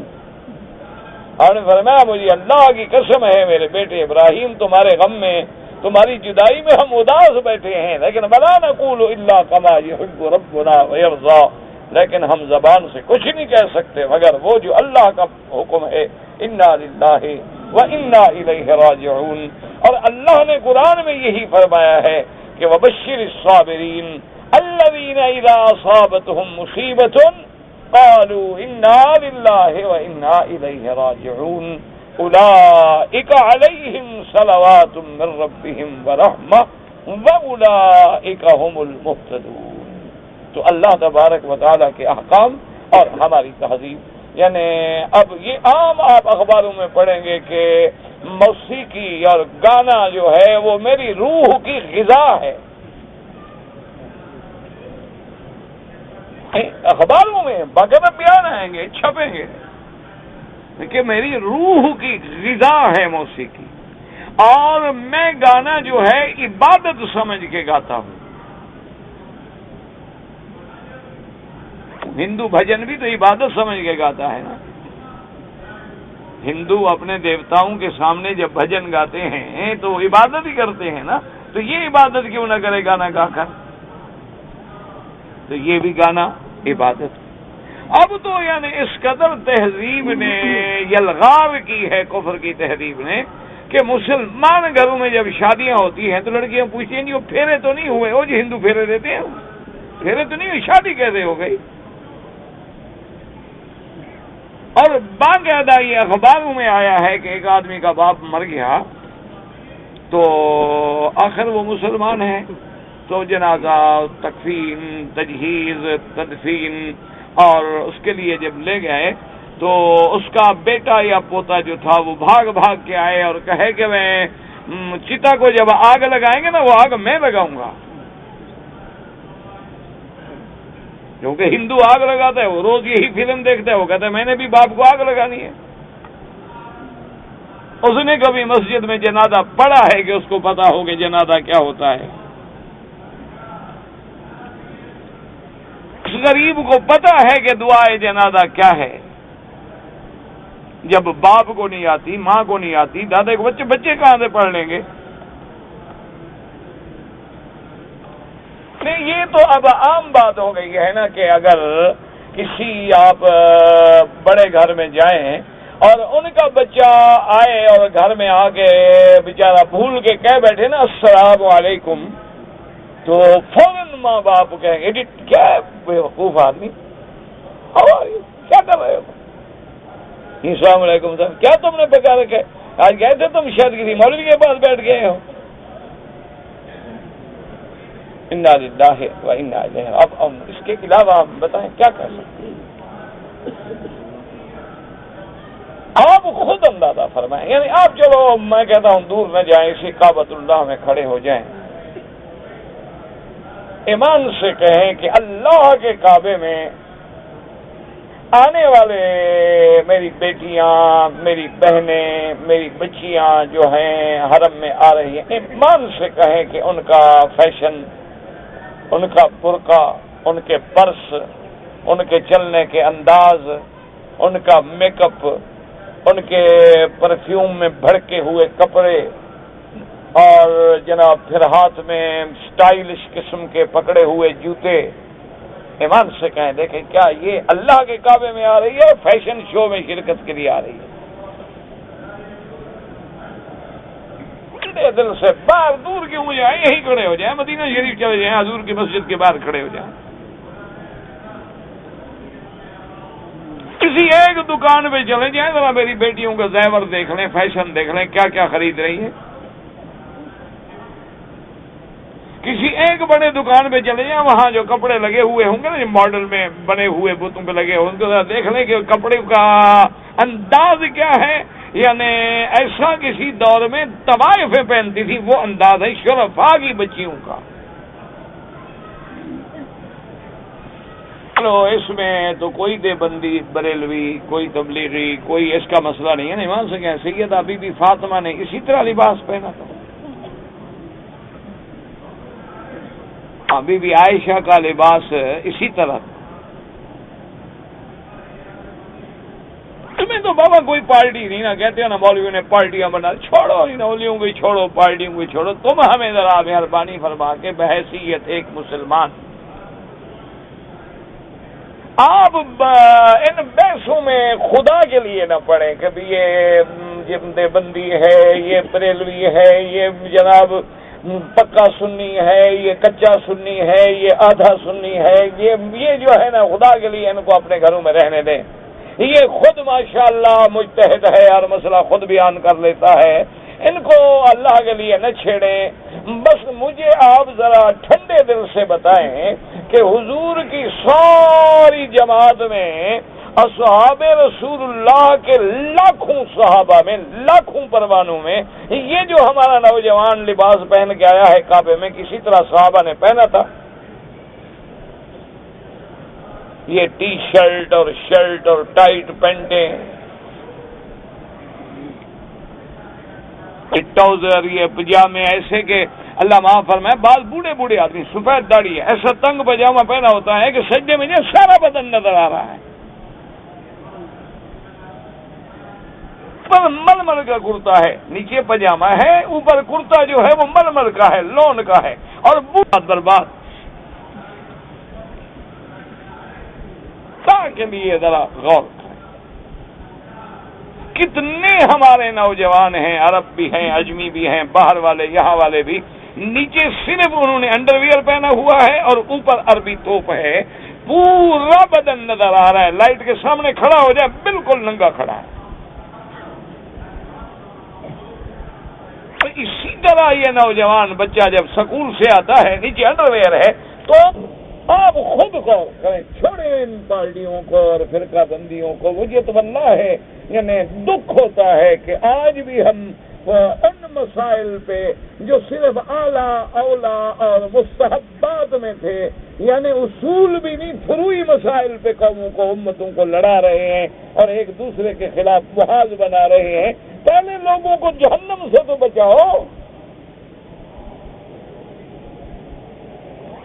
Speaker 1: اور نے فرمایا مجھے اللہ کی قسم ہے میرے بیٹے ابراہیم تمہارے غم میں، تمہاری جدائی میں ہم اداس بیٹھے ہیں، لیکن ولا نقول الا کما یحب ربنا ویرضا، لیکن ہم زبان سے کچھ نہیں کہہ سکتے مگر وہ جو اللہ کا حکم ہے، انا للہ وَإِنَّا إِلَيْهِ رَاجِعُونَ۔ اور اللہ نے قرآن میں یہی فرمایا ہے کہ وَبَشِّرِ الصَّابِرِينَ الَّذِينَ إِذَا أَصَابَتْهُم مُّصِيبَةٌ قَالُوا إِنَّا لِلَّهِ وَإِنَّا إِلَيْهِ رَاجِعُونَ أُولَٰئِكَ عَلَيْهِمْ صَلَوَاتٌ مِّن رَّبِّهِمْ وَرَحْمَةٌ وَأُولَٰئِكَ هُمُ الْمُهْتَدُونَ۔ تو اللہ تبارک و تعالیٰ کے احکام اور ہماری تہذیب، یعنی اب یہ عام آپ اخباروں میں پڑھیں گے کہ موسیقی اور گانا جو ہے وہ میری روح کی غذا ہے، اخباروں میں باقاعدہ بیان آئیں گے، چھپیں گے کہ میری روح کی غذا ہے موسیقی، اور میں گانا جو ہے عبادت سمجھ کے گاتا ہوں۔ ہندو بھجن بھی تو عبادت سمجھ کے گاتا ہے نا. ہندو اپنے دیوتاؤں کے سامنے جب بھجن گاتے ہیں تو وہ عبادت ہی کرتے ہیں نا. تو یہ عبادت کیوں نہ کرے گانا گا کر؟ تو یہ بھی گانا عبادت. اب تو یعنی اس قدر تہذیب نے یلغار کی ہے کفر کی تہذیب نے کہ مسلمان گھروں میں جب شادیاں ہوتی ہیں تو لڑکیاں پوچھتی ہیں جی وہ پھیرے تو نہیں ہوئے؟ وہ جی ہندو پھیرے دیتے ہیں، پھیرے تو نہیں ہوئی، شادی کیسے ہو گئی؟ اور باقاعدہ یہ اخباروں میں آیا ہے کہ ایک آدمی کا باپ مر گیا تو آخر وہ مسلمان ہے تو جنازہ، تکفین، تجہیز، تدفین، اور اس کے لیے جب لے گئے تو اس کا بیٹا یا پوتا جو تھا وہ بھاگ بھاگ کے آئے اور کہے کہ میں چتا کو جب آگ لگائیں گے نا وہ آگ میں لگاؤں گا. کیونکہ ہندو آگ لگاتا ہے، وہ روز یہی فلم دیکھتا ہے، وہ کہتا ہے میں نے بھی باپ کو آگ لگانی ہے. اس نے کبھی مسجد میں جنازہ پڑھا ہے کہ اس کو پتا ہو کہ جنازہ کیا ہوتا ہے؟ اس غریب کو پتا ہے کہ دعائے جنازہ کیا ہے. جب باپ کو نہیں آتی، ماں کو نہیں آتی، دادا کو، بچے کہاں سے پڑھ لیں گے؟ نہیں، یہ تو اب عام بات ہو گئی ہے نا کہ اگر کسی آپ بڑے گھر میں جائیں اور ان کا بچہ آئے اور گھر میں آ کے بیچارہ بھول کے کہہ بیٹھے نا السلام علیکم، تو فوراً ماں باپ کہیں گے کیا بیوقوف آدمی، کیا کر رہے ہو؟ السلام علیکم صاحب، کیا تم نے پکا رکھے؟ آج گئے تھے تم شاید کسی مولوی کے پاس بیٹھ گئے ہو. انا للہ و انا الیہ. اب اس کے علاوہ آپ بتائیں کیا کر سکتے ہیں؟ آپ خود اندازہ فرمائیں. یعنی آپ چلو میں کہتا ہوں دور نہ جائیں، اسی کعبۃ اللہ میں کھڑے ہو جائیں، ایمان سے کہیں کہ اللہ کے کعبے میں آنے والے میری بیٹیاں، میری بہنیں، میری بچیاں جو ہیں حرم میں آ رہی ہیں، ایمان سے کہیں کہ ان کا فیشن، ان کا برقع، ان کے پرس، ان کے چلنے کے انداز، ان کا میک اپ، ان کے پرفیوم میں بھڑکے ہوئے کپڑے، اور جناب پھر ہاتھ میں سٹائلش قسم کے پکڑے ہوئے جوتے، ایمان سے کہیں دیکھیں کیا یہ اللہ کے کعبے میں آ رہی ہے، فیشن شو میں شرکت کے لیے آ رہی ہے؟ دل سے باہر دور کیوں ہو جائیں، یہی کھڑے ہو جائیں، مدینہ شریف چلے جائیں، حضور کی مسجد کے باہر کھڑے ہو جائیں. کسی ایک دکان پہ چلے جائیں، ذرا میری بیٹیوں کا زیور دیکھ لیں، فیشن دیکھ لیں، کیا کیا خرید رہی ہیں. کسی ایک بڑے دکان پہ چلے جائیں، وہاں جو کپڑے لگے ہوئے ہوں گے نا، ماڈل میں بنے ہوئے بتوں پہ لگے ہوں گے، دیکھ لیں کہ کپڑے کا انداز کیا ہے. یعنی ایسا کسی دور میں طوائفیں پہنتی تھی، وہ انداز ہے شرفاء کی بچیوں کا. چلو اس میں تو کوئی دیوبندی، بریلوی، کوئی تبلیغی، کوئی اس کا مسئلہ نہیں ہے نا. ایمان سے کہیں سیدہ بی بی فاطمہ نے اسی طرح لباس پہنا تھا، بی بی عائشہ کا لباس اسی طرح. تمہیں تو بابا کوئی پارٹی نہیں نا، کہتے ہیں نا مولویوں نے پارٹیاں بنا، چھوڑو ان اولیوں کو چھوڑو، پارٹیوں کو چھوڑو. تم ہمیں ذرا مہربانی فرما کے بحیثیت ایک مسلمان آپ ان بحثوں میں خدا کے لیے نہ پڑیں کہ یہ دیوبندی ہے، یہ بریلوی ہے، یہ جناب پکا سنی ہے، یہ کچا سنی ہے، یہ آدھا سنی ہے. یہ جو ہے نا خدا کے لیے ان کو اپنے گھروں میں رہنے دیں. یہ خود ماشاءاللہ مجتہد ہے اور مسئلہ خود بیان کر لیتا ہے، ان کو اللہ کے لیے نہ چھیڑیں. بس مجھے آپ ذرا ٹھنڈے دل سے بتائیں کہ حضور کی ساری جماعت میں اصحاب رسول اللہ کے لاکھوں صحابہ میں، لاکھوں پروانوں میں، یہ جو ہمارا نوجوان لباس پہن کے آیا ہے کعبے میں، کسی طرح صحابہ نے پہنا تھا؟ یہ ٹی شرٹ اور شرٹ اور ٹائٹ پینٹیں، ٹراؤزر، یہ پجامے ایسے کہ اللہ معاف فرمائے، بعض بوڑھے بوڑھے آدمی سفید داڑھی ہے، ایسا تنگ پاجامہ پہنا ہوتا ہے کہ سجدے میں جو سارا بدن نظر آ رہا ہے، پر ململ کا کرتا ہے، نیچے پاجامہ ہے، اوپر کرتا جو ہے وہ ململ کا ہے، لون کا ہے، اور بہت برباد. کے لیے ذرا غور کریں. کتنے ہمارے نوجوان ہیں، عرب بھی ہیں، اجمی بھی ہیں، باہر والے یہاں والے بھی، نیچے صرف انہوں نے انڈر ویئر پہنا ہوا ہے اور اوپر عربی توپ ہے، پورا بدن نظر آ رہا ہے، لائٹ کے سامنے کھڑا ہو جائے بالکل ننگا کھڑا ہے. اسی طرح یہ نوجوان بچہ جب سکول سے آتا ہے، نیچے انڈر ویئر ہے، تو آپ خود کو چھوڑیں ان پارٹیوں کو اور فرقہ بندیوں کو. مجھے تو اللہ ہے، یعنی دکھ ہوتا ہے کہ آج بھی ہم ان مسائل پہ جو صرف اعلیٰ اولا اور مستحبات میں تھے، یعنی اصول بھی نہیں، فروعی مسائل پہ قوموں کو، امتوں کو لڑا رہے ہیں اور ایک دوسرے کے خلاف محاذ بنا رہے ہیں. پہلے لوگوں کو جہنم سے تو بچاؤ.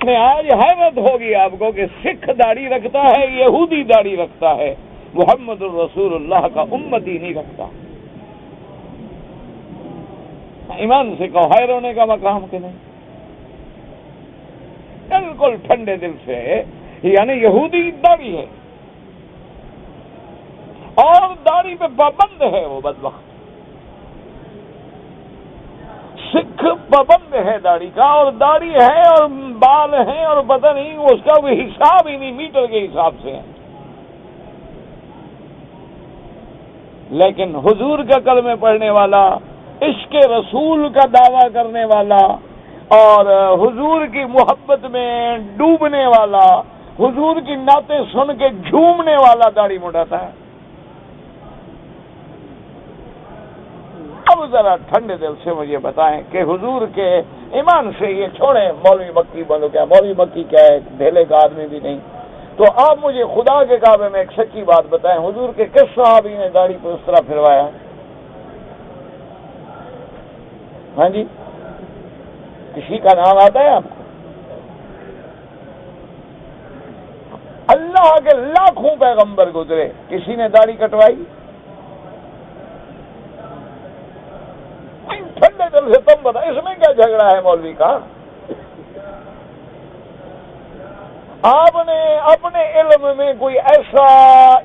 Speaker 1: آج حیرت ہوگی آپ کو کہ سکھ داڑھی رکھتا ہے، یہودی داڑھی رکھتا ہے، محمد الرسول اللہ کا امتی نہیں رکھتا. ایمان سے کہو، حیر ہونے کا مقام کہ نہیں؟ بالکل ٹھنڈے دل سے، یعنی یہودی داڑھی ہے اور داڑھی پہ پابند ہے وہ بدبخت. سکھ پابند ہے داڑھی کا، اور داڑھی ہے اور بال ہیں اور پتہ نہیں اس کا بھی حساب ہی نہیں، میٹر کے حساب سے ہے. لیکن حضور کا کلمے پڑھنے والا، عشق رسول کا دعویٰ کرنے والا اور حضور کی محبت میں ڈوبنے والا، حضور کی نعتیں سن کے جھومنے والا داڑھی مڈاتا ہے. اب ذرا ٹھنڈے دل سے مجھے بتائیں کہ حضور کے ایمان سے یہ چھوڑیں مولوی مکی بولو، کیا مولوی مکی کیا ہے، ڈھیلے کا آدمی بھی نہیں. تو آپ مجھے خدا کے کعبے میں ایک سچی بات بتائیں، حضور کے کس صحابی نے داڑھی پہ اس طرح پھروایا؟ ہاں جی، کسی کا نام آتا ہے آپ کو؟ اللہ کے لاکھوں پیغمبر گزرے، کسی نے داڑھی کٹوائی؟ ٹھنڈے دل سے تم بتا، اس میں کیا جھگڑا ہے مولوی کا؟ آپ نے اپنے علم میں کوئی ایسا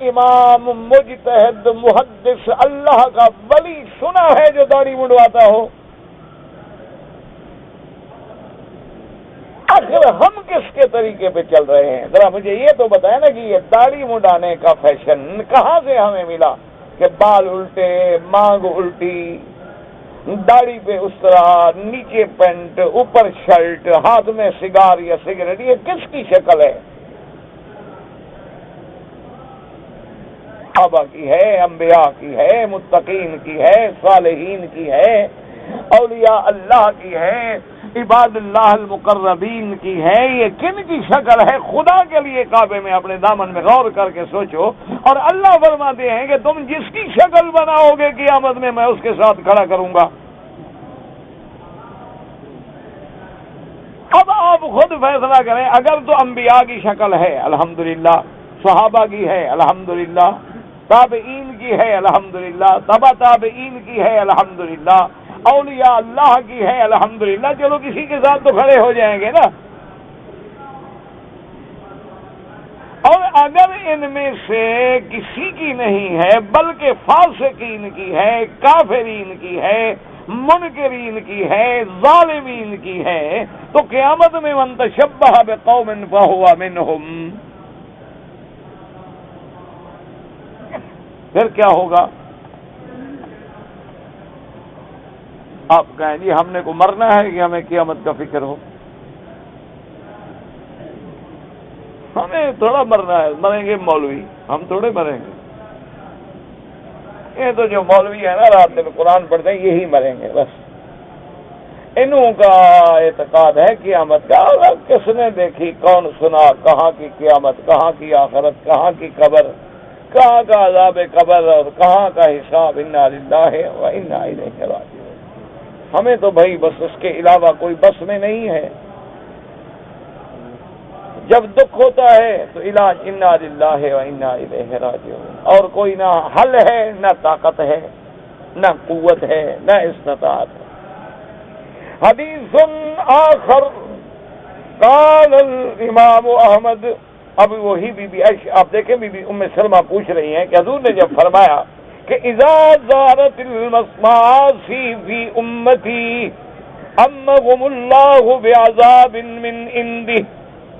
Speaker 1: امام مجتہد محدث اللہ کا ولی سنا ہے جو داڑھی منڈواتا ہو؟ آخر ہم کس کے طریقے پہ چل رہے ہیں؟ ذرا مجھے یہ تو بتائیں نا کہ یہ داڑھی منڈانے کا فیشن کہاں سے ہمیں ملا کہ بال الٹے، مانگ الٹی، داڑھی پہ اس طرح، نیچے پینٹ، اوپر شرٹ، ہاتھ میں سگار یا سگریٹ، یہ کس کی شکل ہے؟ صحابہ کی ہے، انبیاء کی ہے، متقین کی ہے، صالحین کی ہے، اولیاء اللہ کی ہے، عباد اللہ المقربین کی ہے. یہ کن کی شکل ہے؟ خدا کے لیے کعبے میں اپنے دامن میں غور کر کے سوچو. اور اللہ فرماتے ہیں کہ تم جس کی شکل بناؤ گے قیامت میں اس کے ساتھ کھڑا کروں گا. اب آپ خود فیصلہ کریں. اگر تو انبیاء کی شکل ہے الحمدللہ، صحابہ کی ہے الحمدللہ، تابعین کی ہے الحمدللہ، تبع تابعین کی ہے الحمدللہ، اولیاء اللہ کی ہے الحمدللہ، چلو کسی کے ساتھ تو کھڑے ہو جائیں گے نا. اور اگر ان میں سے کسی کی نہیں ہے بلکہ فاسقین کی ہے، کافرین کی ہے، منکرین کی ہے، ظالمین کی ہے، تو قیامت میں من تشبہ بقوم فہو منہم. پھر کیا ہوگا؟ آپ کہیں جی ہم نے کو مرنا ہے کہ ہمیں قیامت کا فکر ہو؟ ہمیں تھوڑا مرنا ہے، مریں گے مولوی، ہم تھوڑے مریں گے. یہ تو جو مولوی ہے نا رات میں قرآن پڑھتے ہیں یہی مریں گے بس. انہوں کا اعتقاد ہے قیامت کا. اور کس نے دیکھی، کون سنا، کہاں کی قیامت، کہاں کی آخرت، کہاں کی قبر، کہاں کا عذاب قبر اور کہاں کا حساب. انا للہ و انا الیہ راجعون. ہمیں تو بھائی بس اس کے علاوہ کوئی بس میں نہیں ہے. جب دکھ ہوتا ہے تو علاج انا للہ و انا الیہ راجعون، اور کوئی نہ حل ہے، نہ طاقت ہے، نہ قوت ہے، نہ استطاعت ہے. حدیث آخر قال الامام احمد. اب وہی بی بی آپ دیکھیں بی بی ام سلمہ پوچھ رہی ہیں کہ حضور نے جب فرمایا کہ اذا زارت المعاصی فی امتی امهم اللہ بعذاب من عنده،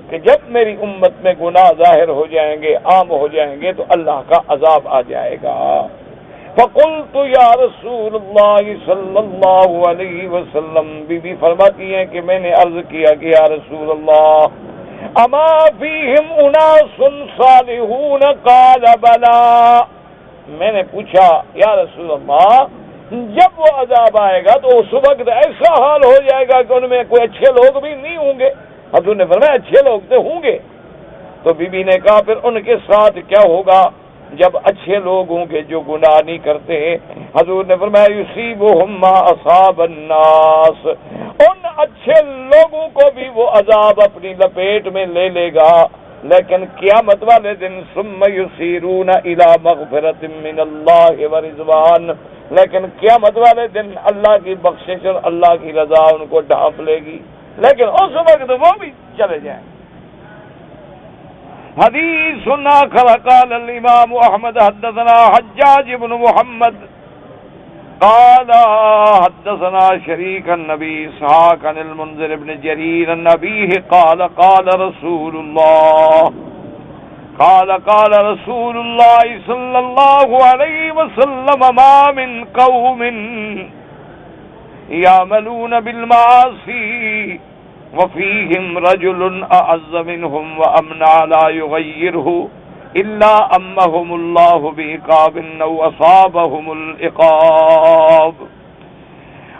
Speaker 1: کہ جب میری امت میں گناہ ظاہر ہو جائیں گے، عام ہو جائیں گے، تو اللہ کا عذاب آ جائے گا. فقلت یا رسول اللہ صلی اللہ علیہ وسلم، بی بی فرماتی ہیں کہ میں نے عرض کیا کہ یا رسول اللہ اما فیہم اناس صالحون قال بلا. میں نے پوچھا یا رسول اللہ جب وہ عذاب آئے گا تو اس وقت ایسا حال ہو جائے گا کہ ان میں کوئی اچھے لوگ بھی نہیں ہوں گے؟ حضور نے فرمایا اچھے لوگ تو ہوں گے. تو بی بی نے کہا پھر ان کے ساتھ کیا ہوگا جب اچھے لوگ ہوں گے جو گناہ نہیں کرتے؟ حضور نے فرمایا یصیبہم ما اصاب الناس، ان اچھے لوگوں کو بھی وہ عذاب اپنی لپیٹ میں لے لے گا، لیکن قیامت والے دن ثم یسیرون الی مغفرۃ من اللہ ورضوان، لیکن قیامت والے دن اللہ کی بخشش اور اللہ کی رضا ان کو ڈھانپ لے گی، لیکن اس وقت وہ بھی چلے جائیں. حدیث آخر قال الامام احمد حدثنا حجاج بن محمد قال حدثنا شریک النبی اسحاق عن المنذر بن جریر عن ابیہ قال قال رسول اللہ صلی اللہ علیہ وسلم ما من قوم یعملون بالمعاصی وفیہم رجل اعز منہم وامنع لا یغیرہ الا امہم اللہ بعقاب او اصابہم العقاب.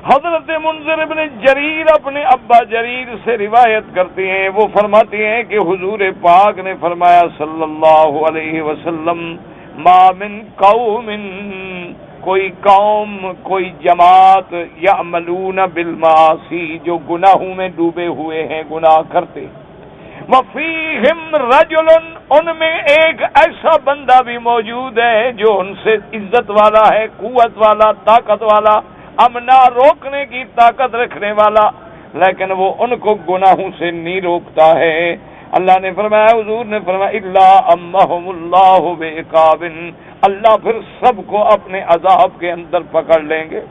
Speaker 1: حضرت منذر ابن جریر اپنے ابا جریر سے روایت کرتے ہیں، وہ فرماتے ہیں کہ حضور پاک نے فرمایا صلی اللہ علیہ وسلم ما من قوم، کوئی قوم، کوئی جماعت، یعملون بالمعاصی، جو گناہوں میں ڈوبے ہوئے ہیں، گناہ کرتے، وفیہم رجل، ان میں ایک ایسا بندہ بھی موجود ہے جو ان سے عزت والا ہے، قوت والا، طاقت والا، امنا روکنے کی طاقت رکھنے والا، لیکن وہ ان کو گناہوں سے نہیں روکتا ہے. اللہ نے فرمایا، حضور نے فرمایا الا امہم اللہ بعقاب، اللہ پھر سب کو اپنے عذاب کے اندر پکڑ لیں گے.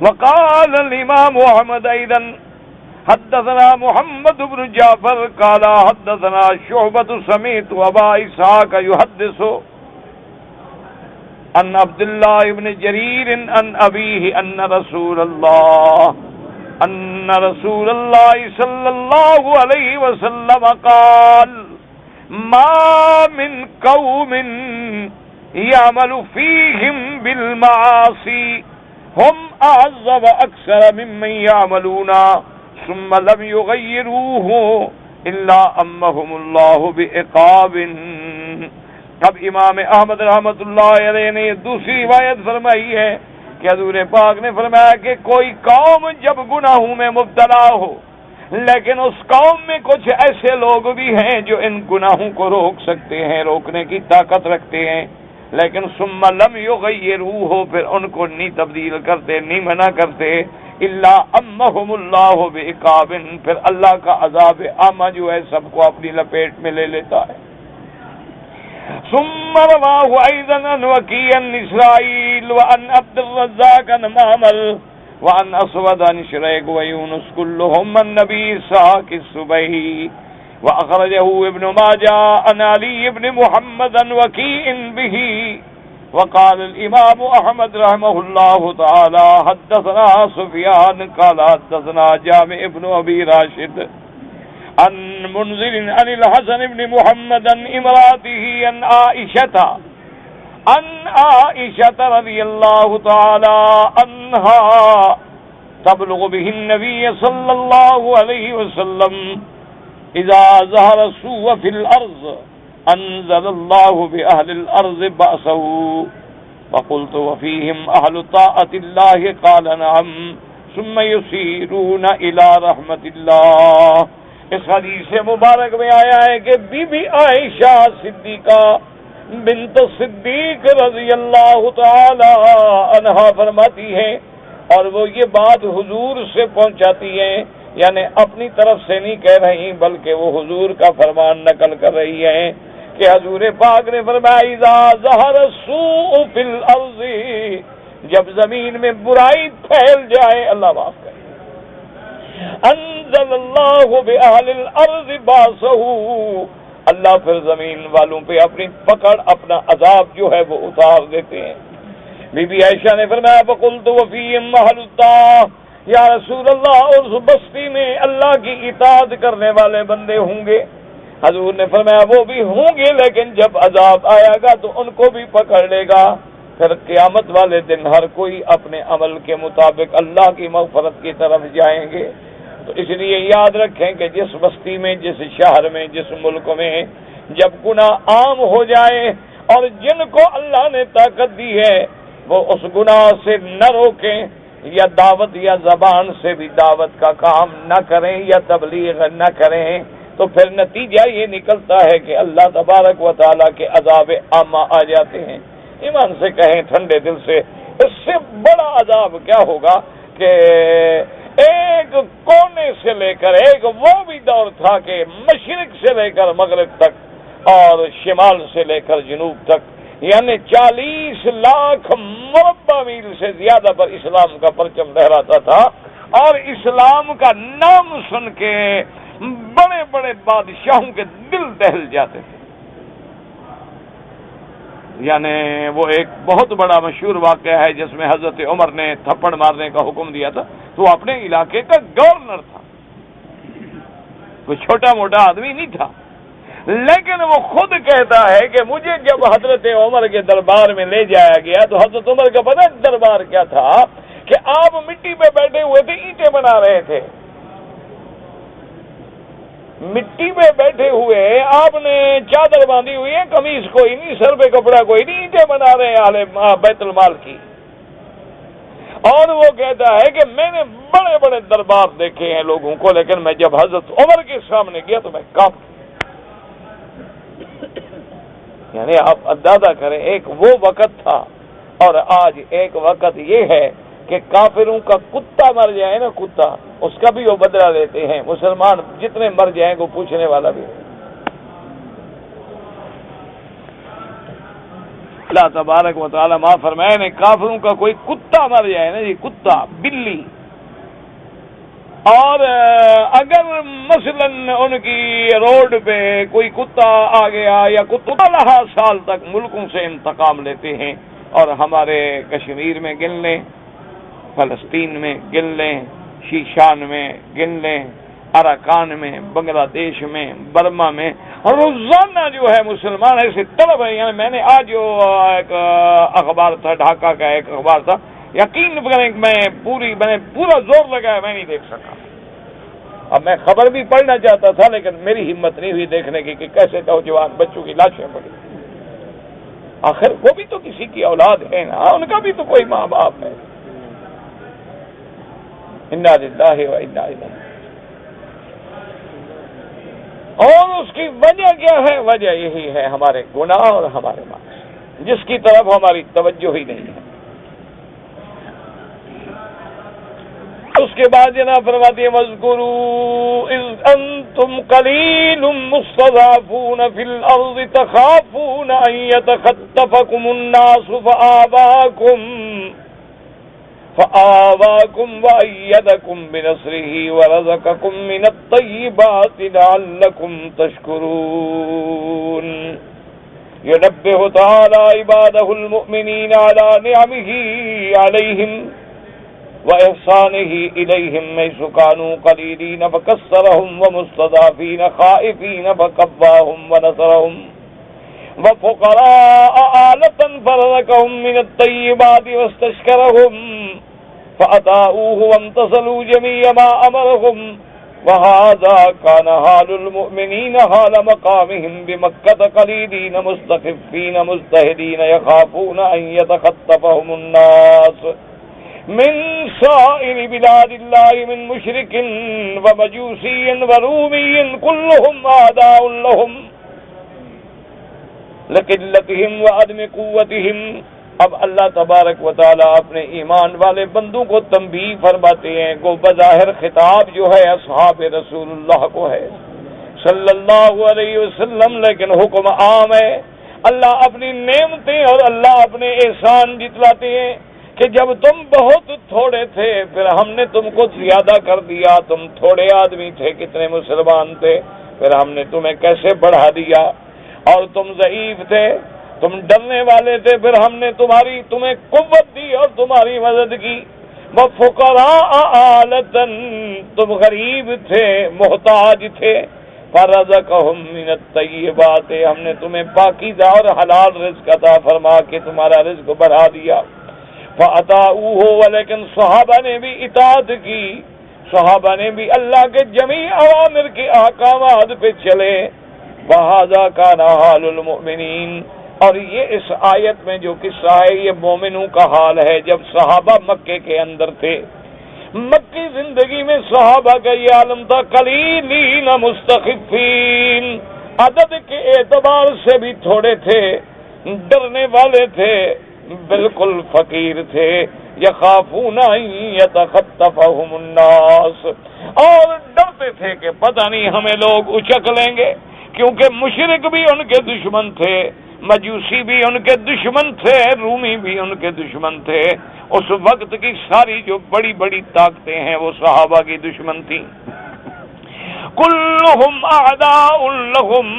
Speaker 1: وقال الامام احمد ایضا حدثنا محمد بن جعفر قال حدثنا شعبۃ سمعت ابا اسحاق يحدث عن عبد الله بن جرير عن أبيه أن رسول الله صلى الله عليه وسلم قال ما من قوم يعمل فيهم بالمعاصي هم أعز وأكثر ممن يعملون ثم لم يغيروه إلا أمهم الله بعقاب. اب امام احمد رحمۃ اللہ علیہ نے دوسری روایت فرمائی ہے کہ حضور پاک نے فرمایا کہ کوئی قوم جب گناہوں میں مبتلا ہو، لیکن اس قوم میں کچھ ایسے لوگ بھی ہیں جو ان گناہوں کو روک سکتے ہیں، روکنے کی طاقت رکھتے ہیں، لیکن ثم لم یغیروہ، پھر ان کو نہیں تبدیل کرتے، نہیں منع کرتے، الا امہم اللہ بعقاب، پھر اللہ کا عذاب عامہ جو ہے سب کو اپنی لپیٹ میں لے لیتا ہے. ثم رواه ايضا عن وكيع بن اسرائيل وعن عبد الرزاق عن معمر وعن اسود عن شريك ويونس كلهم عن النبي اسحاق السبيعي واخرجه ابن ماجه عن علي بن محمد عن وكيع به. وقال الامام احمد رحمه الله تعالى حدثنا سفيان قال حدثنا جامع ابن ابي راشد عن منذر عن الحسن بن محمد عن امراته عن عائشة رضي الله تعالى عنها تبلغ به النبي صلى الله عليه وسلم إذا ظهر السوء في الأرض أنزل الله بأهل الأرض بأسه وقلت وفيهم أهل طاعة الله قال نعم ثم يسيرون إلى رحمة الله. اس حدیث مبارک میں آیا ہے کہ بی بی عائشہ صدیقہ بنت صدیق رضی اللہ تعالی عنہا فرماتی ہیں، اور وہ یہ بات حضور سے پہنچاتی ہیں، یعنی اپنی طرف سے نہیں کہہ رہی بلکہ وہ حضور کا فرمان نقل کر رہی ہیں کہ حضور پاک نے فرمایا اذا ظہر السوء فی الارض، جب زمین میں برائی پھیل جائے، اللہ معاف کرے، انزل اللہ بأہل الارض باسہ، اللہ پھر زمین والوں پہ اپنی پکڑ، اپنا عذاب جو ہے وہ اتار دیتے ہیں. بی بی عائشہ نے فرمایا فقلت وفیہم اہل الطاعۃ، یا رسول اللہ اس بستی میں اللہ کی اطاعت کرنے والے بندے ہوں گے؟ حضور نے فرمایا وہ بھی ہوں گے، لیکن جب عذاب آئے گا تو ان کو بھی پکڑ لے گا. پھر قیامت والے دن ہر کوئی اپنے عمل کے مطابق اللہ کی مغفرت کی طرف جائیں گے. تو اس لیے یاد رکھیں کہ جس بستی میں، جس شہر میں، جس ملک میں جب گناہ عام ہو جائے اور جن کو اللہ نے طاقت دی ہے وہ اس گناہ سے نہ روکیں، یا دعوت یا زبان سے بھی دعوت کا کام نہ کریں یا تبلیغ نہ کریں، تو پھر نتیجہ یہ نکلتا ہے کہ اللہ تبارک و تعالیٰ کے عذاب عامہ آ جاتے ہیں. ایمان سے کہیں ٹھنڈے دل سے، اس سے بڑا عذاب کیا ہوگا کہ ایک کونے سے لے کر ایک وہ بھی دور تھا کہ مشرق سے لے کر مغرب تک اور شمال سے لے کر جنوب تک، یعنی 40 لاکھ مربع میل سے زیادہ پر اسلام کا پرچم لہراتا تھا، اور اسلام کا نام سن کے بڑے بڑے بادشاہوں کے دل دہل جاتے تھے. یعنی وہ ایک بہت بڑا مشہور واقعہ ہے جس میں حضرت عمر نے تھپڑ مارنے کا حکم دیا تھا، تو وہ اپنے علاقے کا گورنر تھا، کوئی چھوٹا موٹا آدمی نہیں تھا، لیکن وہ خود کہتا ہے کہ مجھے جب حضرت عمر کے دربار میں لے جایا گیا تو حضرت عمر کا پتہ دربار کیا تھا کہ آپ مٹی پہ بیٹھے ہوئے تھے، اینٹیں بنا رہے تھے، مٹی پہ بیٹھے ہوئے، آپ نے چادر باندھی ہوئی ہے، قمیض کوئی نہیں، سر پہ کپڑا کوئی نہیں، اینٹیں بنا رہے ہیں بیت المال کی. اور وہ کہتا ہے کہ میں نے بڑے بڑے دربار دیکھے ہیں لوگوں کو، لیکن میں جب حضرت عمر کے سامنے گیا تو میں کانپ. یعنی آپ اندازہ کریں، ایک وہ وقت تھا اور آج ایک وقت یہ ہے کہ کافروں کا کتا مر جائے نا، کتا، اس کا بھی وہ بدلہ لیتے ہیں. مسلمان جتنے مر جائیں کو پوچھنے والا بھی ہے. اللہ تبارک و تعالی معاف فرمائے نے کافروں کا کوئی کتا مر جائے نا جی، کتا، بلی، اور اگر مثلا ان کی روڈ پہ کوئی کتا آ گیا یا کتا لہا سال تک ملکوں سے انتقام لیتے ہیں، اور ہمارے کشمیر میں گن لیں، فلسطین میں گن لیں، شیشان میں گن لیں، اراکان میں، بنگلہ دیش میں، برما میں، روزانہ جو ہے مسلمان ایسے طلب ہے. یعنی میں نے آج جو ایک اخبار تھا، ڈھاکہ کا ایک اخبار تھا، یقین کریں میں نے پورا زور لگایا، میں نہیں دیکھ سکا. اب میں خبر بھی پڑھنا چاہتا تھا لیکن میری ہمت نہیں ہوئی دیکھنے کی کہ کیسے نوجوان بچوں کی لاشیں پڑی. آخر وہ بھی تو کسی کی اولاد ہے نا، ان کا بھی تو کوئی ماں باپ ہے. انا للہ و انا الیہ. اور اس کی وجہ کیا ہے؟ وجہ یہی ہے ہمارے گناہ اور ہمارے معاصی، جس کی طرف ہماری توجہ ہی نہیں ہے. اس کے بعد جناب فرماتی ہے وَاذْكُرُوا إِذْ أَنْتُمْ قَلِيلٌ مُسْتَضْعَفُونَ فِي الْأَرْضِ تَخَافُونَ أَنْ يَتَخَطَّفَكُمُ النَّاسُ فَآوَاكُمْ وَأَيَّدَكُمْ بِنَصْرِهِ وَرَزَقَكُمْ مِنَ الطَّيِّبَاتِ لَعَلَّكُمْ تَشْكُرُونَ. يُنَبِّهُ تَعَالَى عِبَادَهُ الْمُؤْمِنِينَ عَلَى نِعَمِهِ عَلَيْهِمْ وإحسانه إليهم حيث كانوا قليلين فكسرهم ومستضعفين خائفين فكفاهم ونصرهم وفقراء آلة فرزقهم من الطيبات واستشكرهم فأطاعوه وامتثلوا جميع ما أمرهم وهذا كان حال المؤمنين حال مقامهم بمكة قليلين مستخفين مزدهدين يخافون أن يتخطفهم الناس من سائر بلاد الله من مشرك ومجوسي ورومي كلهم أعداء لهم لقلتهم وعدم قوتهم. اب اللہ تبارک و تعالیٰ اپنے ایمان والے بندوں کو تنبیہ فرماتے ہیں کہ بظاہر خطاب جو ہے اصحاب رسول اللہ کو ہے صلی اللہ علیہ وسلم، لیکن حکم عام ہے. اللہ اپنی نعمتیں اور اللہ اپنے احسان جتلاتے ہیں کہ جب تم بہت تھوڑے تھے پھر ہم نے تم کو زیادہ کر دیا. تم تھوڑے آدمی تھے، کتنے مسلمان تھے، پھر ہم نے تمہیں کیسے بڑھا دیا. اور تم ضعیف تھے، تم ڈرنے والے تھے، پھر ہم نے تمہیں قوت دی اور تمہاری مدد کی. وفقراء آلتن، تم غریب تھے، محتاج تھے. فرزقهم من الطیبات، ہم نے تمہیں پاکیزہ اور حلال رزق عطا فرما کے تمہارا رزق بڑھا دیا. فَأَطَاعُوهُ، ولیکن صحابہ نے بھی اطاعت کی، صحابہ نے بھی اللہ کے جمیع اوامر کے احکامات پہ چلے. وَهَذَا كَانَ حَالُ الْمُؤْمِنِينَ، اور یہ اس آیت میں جو قصہ ہے یہ مومنوں کا حال ہے جب صحابہ مکے کے اندر تھے. مکی زندگی میں صحابہ کا یہ عالم تھا، قلیلین مستخفین، عدد کے اعتبار سے بھی تھوڑے تھے، ڈرنے والے تھے، بالکل فقیر تھے. یخافون ان یتخطفهم الناس، اور ڈرتے تھے کہ پتہ نہیں ہمیں لوگ اچک لیں گے، کیونکہ مشرک بھی ان کے دشمن تھے، مجوسی بھی ان کے دشمن تھے، رومی بھی ان کے دشمن تھے. اس وقت کی ساری جو بڑی بڑی طاقتیں ہیں وہ صحابہ کی دشمن تھیں. کلہم اعداء لہم،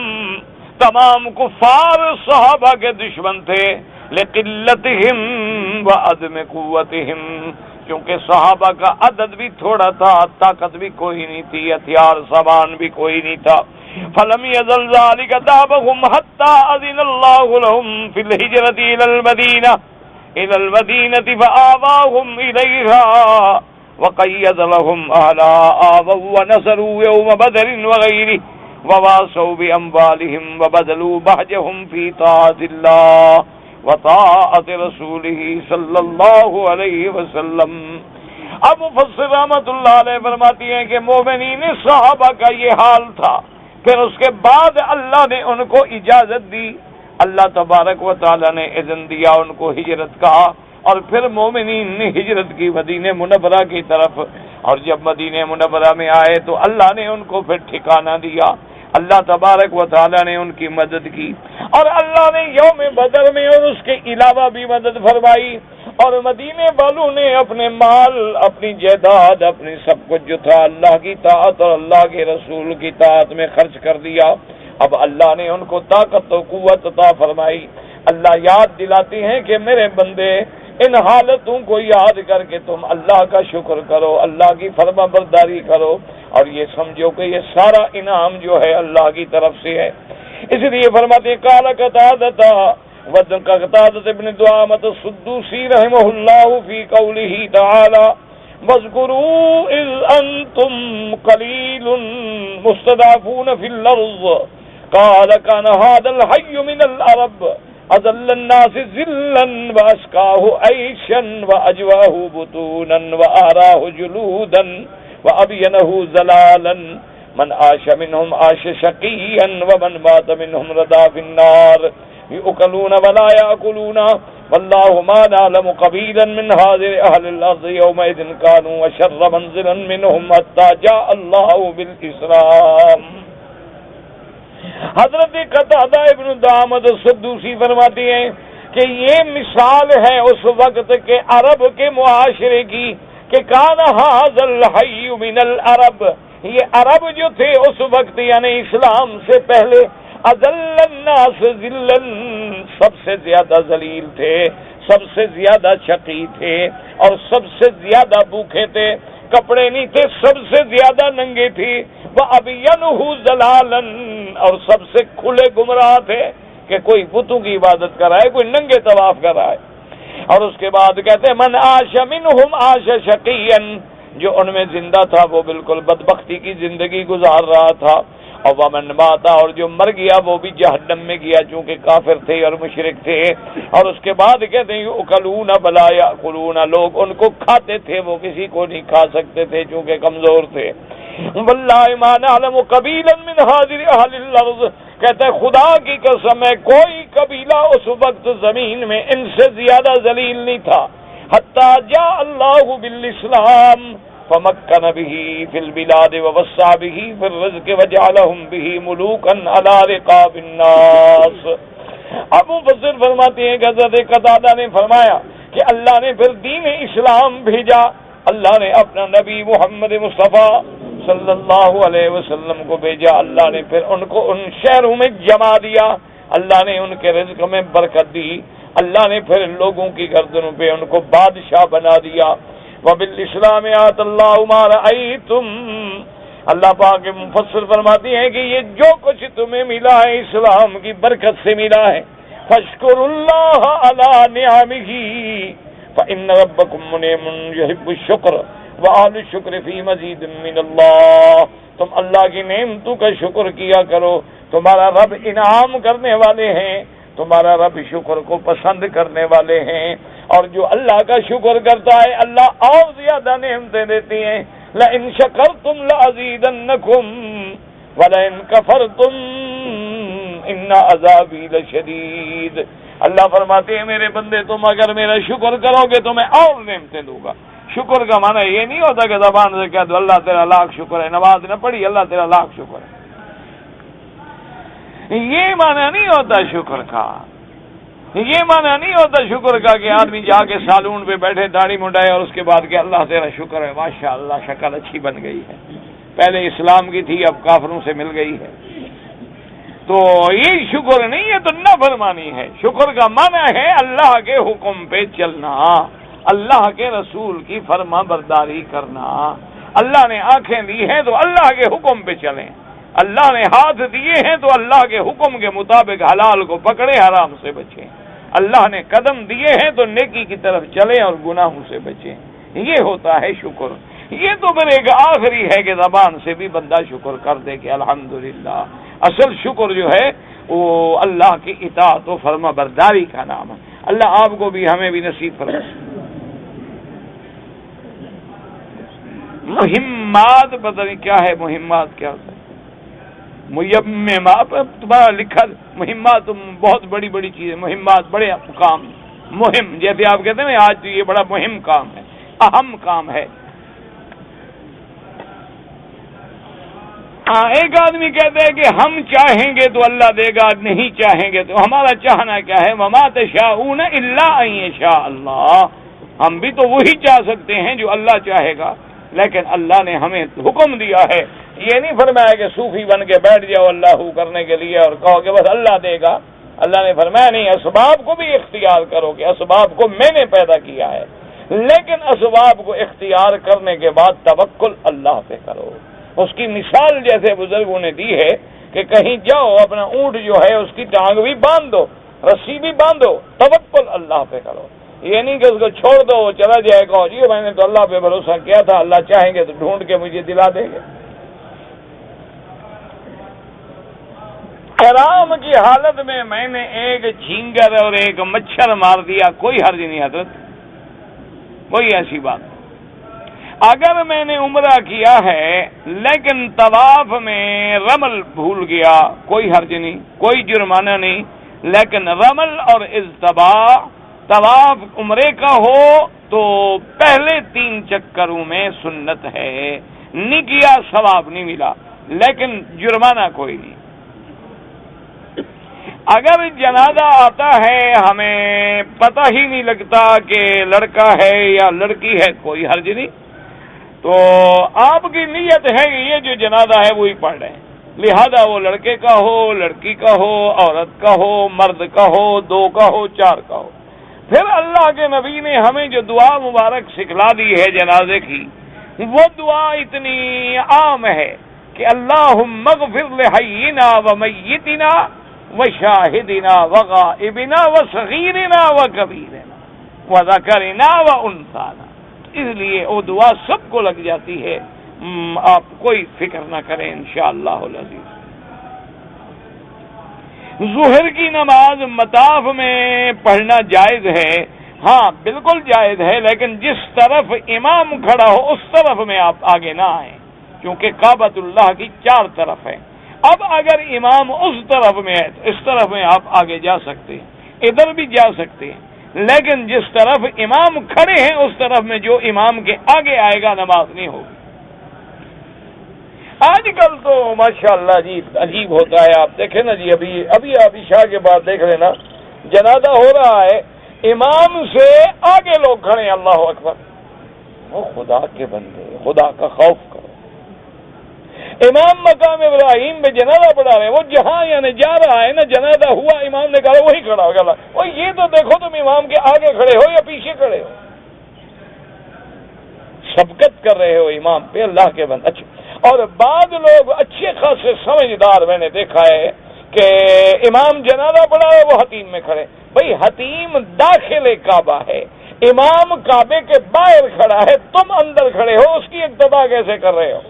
Speaker 1: تمام کفار صحابہ کے دشمن تھے. لقلتہم وعدم قوتہم، کیونکہ صحابہ کا عدد بھی تھوڑا تھا، طاقت بھی کوئی نہیں تھی، ہتھیار سامان بھی کوئی نہیں تھا. فلم يزل ذلك دابهم حتى أذن الله لهم في الهجرة إلى المدينة فآواهم إليها وقيد لهم أهلها آووا ونصروا يوم بدر وغيره وواصوا بأموالهم وبذلوا بهجهم في طاعة الله وطاعة رسوله صلى الله عليه وسلم. اب مفسر رحمۃ اللہ علیہ فرماتی ہیں کہ مومنین صحابہ کا یہ حال تھا. پھر اس کے بعد اللہ نے ان کو اجازت دی، اللہ تبارک و تعالی نے اذن دیا ان کو ہجرت کا. اور پھر مومنین نے ہجرت کی مدینہ منورہ کی طرف، اور جب مدینہ منورہ میں آئے تو اللہ نے ان کو پھر ٹھکانہ دیا، اللہ تبارک و تعالی نے ان کی مدد کی. اور اللہ نے یوم بدر میں اور اس کے علاوہ بھی مدد فرمائی. اور مدینے والوں نے اپنے مال، اپنی جائیداد، اپنی سب کچھ جو تھا اللہ کی طاعت اور اللہ کے رسول کی طاعت میں خرچ کر دیا. اب اللہ نے ان کو طاقت و قوت عطا فرمائی. اللہ یاد دلاتے ہیں کہ میرے بندے ان حالتوں کو یاد کر کے تم اللہ کا شکر کرو، اللہ کی فرما برداری کرو، اور یہ سمجھو کہ یہ سارا انعام جو ہے اللہ کی طرف سے ہے. اس لیے فرماتے ہیں قال قتادة ابن دعامة السدوسی رحمہ اللہ فی قولہ تعالی واذکروا اذ انتم قلیل مستضعفون فی الارض قال كان هذا الحي من العرب اذل الناس ذلا واسقاه عيشا واجواه بطونا واراه جلودا وابينه زلالا من عاش منهم عاش شقيا ومن مات منهم ردا في النار يؤكلون ولا يأكلون والله ما نعلم قبيلا من هذه أهل الأرض يومئذ كانوا وشر منزلا منهم حتى جاء الله بالإسلام. حضرت قتادہ ابن دعامۃ السدوسی فرماتے ہیں کہ یہ مثال ہے اس وقت کے عرب کے معاشرے کی کہ کان ھذا الحی من العرب، یہ عرب جو تھے اس وقت یعنی اسلام سے پہلے، اذل الناس ذلا، سب سے زیادہ ذلیل تھے، سب سے زیادہ شقی تھے، اور سب سے زیادہ بھوکے تھے، کپڑے نہیں تھے، سب سے زیادہ ننگے تھی. وَأَبْيَنُهُ ضَلَالًا، اور سب سے کھلے گمراہ تھے کہ کوئی بتوں کی عبادت کرائے، کوئی ننگے طواف کرائے. اور اس کے بعد کہتے ہیں من عاش منہم عاش شقیًا، جو ان میں زندہ تھا وہ بالکل بدبختی کی زندگی گزار رہا تھا، اور ومن ماتا، اور جو مر گیا وہ بھی جہنم میں گیا چونکہ کافر تھے اور مشرک تھے۔ اور اس کے بعد کہتے ہیں یؤکلون بلا یاکلون، لوگ ان کو کھاتے تھے، وہ کسی کو نہیں کھا سکتے تھے چونکہ کمزور تھے۔ واللہ ما نعلم قبیلا من حاضر اہل الارض، کہتا ہے خدا کی قسم ہے کوئی قبیلہ اس وقت زمین میں ان سے زیادہ ذلیل نہیں تھا، حتی جاء اللہ بالاسلام فمکن به فی البلاد ووسع به فی الرزق وجعلهم به ملوکا علی رقاب الناس۔ اب مفسر فرماتے ہیں کہ حضرت قتادہ نے فرمایا کہ اللہ نے پھر دین اسلام بھیجا، اللہ نے اپنا نبی محمد مصطفیٰ صلی اللہ علیہ وسلم کو بھیجا، اللہ نے پھر ان کو ان شہروں میں جما دیا، اللہ نے ان کے رزق میں برکت دی، اللہ نے پھر لوگوں کی گردنوں پہ ان کو بادشاہ بنا دیا۔ وَبِالْإِسْلَامِ آتَ اللَّهُ مَا رَأَيْتُمْ، اللہ پاک مفسر فرماتی ہیں کہ یہ جو کچھ تمہیں ملا ہے اسلام کی برکت سے ملا ہے، فَاشْكُرُوا اللَّهَ عَلَى نِعَمِهِ فَإِنَّ رَبَّكُمْ مُنِعِمٌ يُحِبُّ الشُّكْرَ وَأَهْلُ الشُّكْرِ فِي مَزِيدٍ مِّنَ اللَّهِ، تم اللہ کی نعمتوں کا شکر کیا کرو، تمہارا رب انعام کرنے والے ہیں، تمہارا رب شکر کو پسند کرنے والے ہیں، اور جو اللہ کا شکر کرتا ہے اللہ اور زیادہ نعمتیں دیتی ہیں۔ لَإِن شَكَرْتُمْ لَأَزِيدَنَّكُمْ وَلَئِن كَفَرْتُمْ إِنَّ عَذَابِي لَشَدِيدٌ، اللہ فرماتے ہیں میرے بندے تم اگر میرا شکر کرو گے تو میں اور نعمتیں دوں گا۔ شکر کا معنی یہ نہیں ہوتا کہ زبان سے کہہ دو اللہ تیرا لاکھ شکر ہے، نماز نہ پڑھی اللہ تیرا لاکھ شکر ہے، یہ معنی نہیں ہوتا شکر کا، یہ معنی نہیں ہوتا شکر کا کہ آدمی جا کے سالون پہ بیٹھے داڑھی منڈائے اور اس کے بعد کہ اللہ تیرا شکر ہے ماشاء اللہ شکل اچھی بن گئی ہے، پہلے اسلام کی تھی اب کافروں سے مل گئی ہے، تو یہ شکر نہیں ہے، تو نافرمانی ہے۔ شکر کا معنی ہے اللہ کے حکم پہ چلنا، اللہ کے رسول کی فرما برداری کرنا۔ اللہ نے آنکھیں دی ہیں تو اللہ کے حکم پہ چلیں، اللہ نے ہاتھ دیے ہیں تو اللہ کے حکم کے مطابق حلال کو پکڑے، حرام سے بچیں، اللہ نے قدم دیے ہیں تو نیکی کی طرف چلیں اور گناہوں سے بچیں، یہ ہوتا ہے شکر۔ یہ تو پھر ایک آخری ہے کہ زبان سے بھی بندہ شکر کر دے کہ الحمدللہ، اصل شکر جو ہے وہ اللہ کی اطاعت و فرما برداری کا نام ہے۔ اللہ آپ کو بھی ہمیں بھی نصیب فرمائے۔ مہمات پتہ نہیں کیا ہے، مہمات کیا ہوتا ہے؟ مہمات تمہارا لکھا مہمات بہت بڑی بڑی چیزیں، مہمات بڑے کام، مہم جیسے آپ کہتے ہیں نا آج تو یہ بڑا مہم کام ہے، اہم کام ہے۔ ایک آدمی کہتے ہیں کہ ہم چاہیں گے تو اللہ دے گا، نہیں چاہیں گے تو ہمارا چاہنا کیا ہے؟ وما تشاءون الا ان یشاء اللہ، ہم بھی تو وہی چاہ سکتے ہیں جو اللہ چاہے گا، لیکن اللہ نے ہمیں حکم دیا ہے، یہ نہیں فرمایا کہ صوفی بن کے بیٹھ جاؤ اللہ کرنے کے لیے اور کہو کہ بس اللہ دے گا۔ اللہ نے فرمایا نہیں، اسباب کو بھی اختیار کرو کہ اسباب کو میں نے پیدا کیا ہے، لیکن اسباب کو اختیار کرنے کے بعد توکل اللہ پہ کرو۔ اس کی مثال جیسے بزرگوں نے دی ہے کہ کہیں جاؤ اپنا اونٹ جو ہے اس کی ٹانگ بھی باندھ دو، رسی بھی باندھو، توکل اللہ پہ کرو، یہ نہیں کہ اس کو چھوڑ دو وہ چلا جائے گا، جی میں نے تو اللہ پہ بھروسہ کیا تھا، اللہ چاہیں گے تو ڈھونڈ کے مجھے دلا دیں گے۔ احرام کی حالت میں نے ایک جھینگر اور ایک مچھر مار دیا، کوئی حرج نہیں حضرت، کوئی ایسی بات نہیں۔ اگر میں نے عمرہ کیا ہے لیکن طواف میں رمل بھول گیا، کوئی حرج نہیں، کوئی جرمانہ نہیں، لیکن رمل اور اضطباع طواف عمرے کا ہو تو پہلے 3 چکروں میں سنت ہے، نہیں کیا ثواب نہیں ملا، لیکن جرمانہ کوئی نہیں۔ اگر جنازہ آتا ہے ہمیں پتہ ہی نہیں لگتا کہ لڑکا ہے یا لڑکی ہے، کوئی حرج نہیں، تو آپ کی نیت ہے کہ یہ جو جنازہ ہے وہی پڑھ رہے ہیں، لہذا وہ لڑکے کا ہو، لڑکی کا ہو، عورت کا ہو، مرد کا ہو، 2 کا ہو، 4 کا ہو۔ پھر اللہ کے نبی نے ہمیں جو دعا مبارک سکھلا دی ہے جنازے کی، وہ دعا اتنی عام ہے کہ اللہم اغفر لحینا ومیتنا وشاہدنا وغائبنا وصغیرنا وکبیرنا وذکرنا وانثانا، اس لیے وہ دعا سب کو لگ جاتی ہے، آپ کوئی فکر نہ کریں انشاءاللہ العزیز۔ ظہر کی نماز مطاف میں پڑھنا جائز ہے؟ ہاں بالکل جائز ہے، لیکن جس طرف امام کھڑا ہو اس طرف میں آپ آگے نہ آئیں، کیونکہ کعبۃ اللہ کی 4 طرف ہے۔ اب اگر امام اس طرف میں ہے تو اس طرف میں آپ آگے جا سکتے ہیں، ادھر بھی جا سکتے ہیں، لیکن جس طرف امام کھڑے ہیں اس طرف میں جو امام کے آگے آئے گا نماز نہیں ہوگی۔ آج کل تو ماشاءاللہ جی عجیب ہوتا ہے، آپ دیکھیں نا جی، ابھی آپ عشاء کے بعد دیکھ لینا جنازہ ہو رہا ہے، امام سے آگے لوگ کھڑے ہیں، اللہ اکبر۔ وہ خدا کے بندے، خدا کا خوف کرو۔ امام مقام ابراہیم میں جنازہ پڑھا رہے، وہ جہاں یعنی جا رہا ہے نا، جنازہ ہوا، امام نے کہا وہی کھڑا ہو گیا، وہ یہ تو دیکھو تم امام کے آگے کھڑے ہو یا پیچھے کھڑے ہو، سبقت کر رہے ہو امام پہ، اللہ کے بندے۔ اچھا، اور بعض لوگ اچھے خاصے سمجھدار میں نے دیکھا ہے کہ امام جنازہ پڑھا ہے وہ حتیم میں کھڑے۔ بھئی حتیم داخل کعبہ ہے، امام کعبے کے باہر کھڑا ہے، تم اندر کھڑے ہو، اس کی اقتدا کیسے کر رہے ہو؟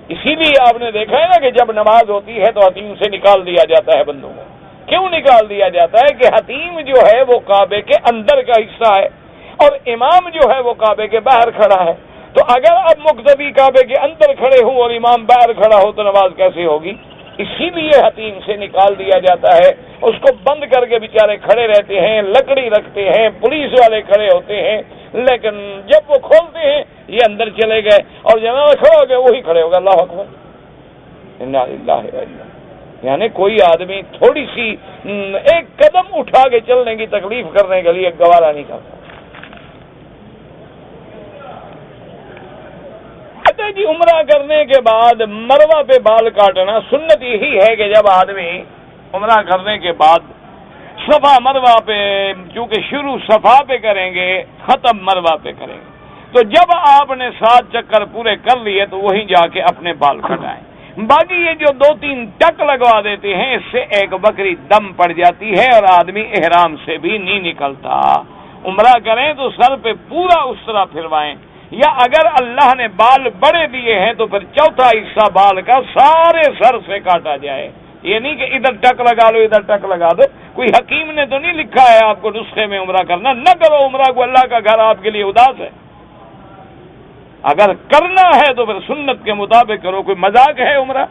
Speaker 1: اسی لیے آپ نے دیکھا ہے نا کہ جب نماز ہوتی ہے تو حتیم سے نکال دیا جاتا ہے بندوں کو۔ کیوں نکال دیا جاتا ہے؟ کہ حتیم جو ہے وہ کعبے کے اندر کا حصہ ہے اور امام جو ہے وہ کعبے کے باہر کھڑا ہے، تو اگر اب مقتدی کعبے کے اندر کھڑے ہوں اور امام باہر کھڑا ہو تو نماز کیسے ہوگی؟ اسی لیے حتیم سے نکال دیا جاتا ہے، اس کو بند کر کے بیچارے کھڑے رہتے ہیں، لکڑی رکھتے ہیں، پولیس والے کھڑے ہوتے ہیں، لیکن جب وہ کھولتے ہیں یہ اندر چلے گئے اور جنازہ کھڑا ہو گئے وہی کھڑے ہو گئے، اللہ اکبر، انا للہ و انا۔ یعنی کوئی آدمی تھوڑی سی ایک قدم اٹھا کے چلنے کی تکلیف کرنے کے لیے گوارا نہیں کرتا۔ جی عمرہ کرنے کے بعد مروہ پہ بال کاٹنا سنت یہی ہے کہ جب آدمی عمرہ کرنے کے بعد صفا مروہ پہ، چونکہ شروع صفا پہ کریں گے ختم مروہ پہ کریں گے، تو جب آپ نے 7 چکر پورے کر لیے تو وہیں جا کے اپنے بال کٹائیں۔ باقی یہ جو 2-3 ٹک لگوا دیتے ہیں اس سے ایک بکری دم پڑ جاتی ہے اور آدمی احرام سے بھی نہیں نکلتا۔ عمرہ کریں تو سر پہ پورا اس طرح پھروائیں، یا اگر اللہ نے بال بڑے دیے ہیں تو پھر 4تھا حصہ بال کا سارے سر سے کاٹا جائے، یہ نہیں کہ ادھر ٹک لگا لو ادھر ٹک لگا دو۔ کوئی حکیم نے تو نہیں لکھا ہے آپ کو نسخے میں عمرہ کرنا، نہ کرو عمرہ کو، اللہ کا گھر آپ کے لیے اداس ہے۔ اگر کرنا ہے تو پھر سنت کے مطابق کرو، کوئی مذاق ہے عمرہ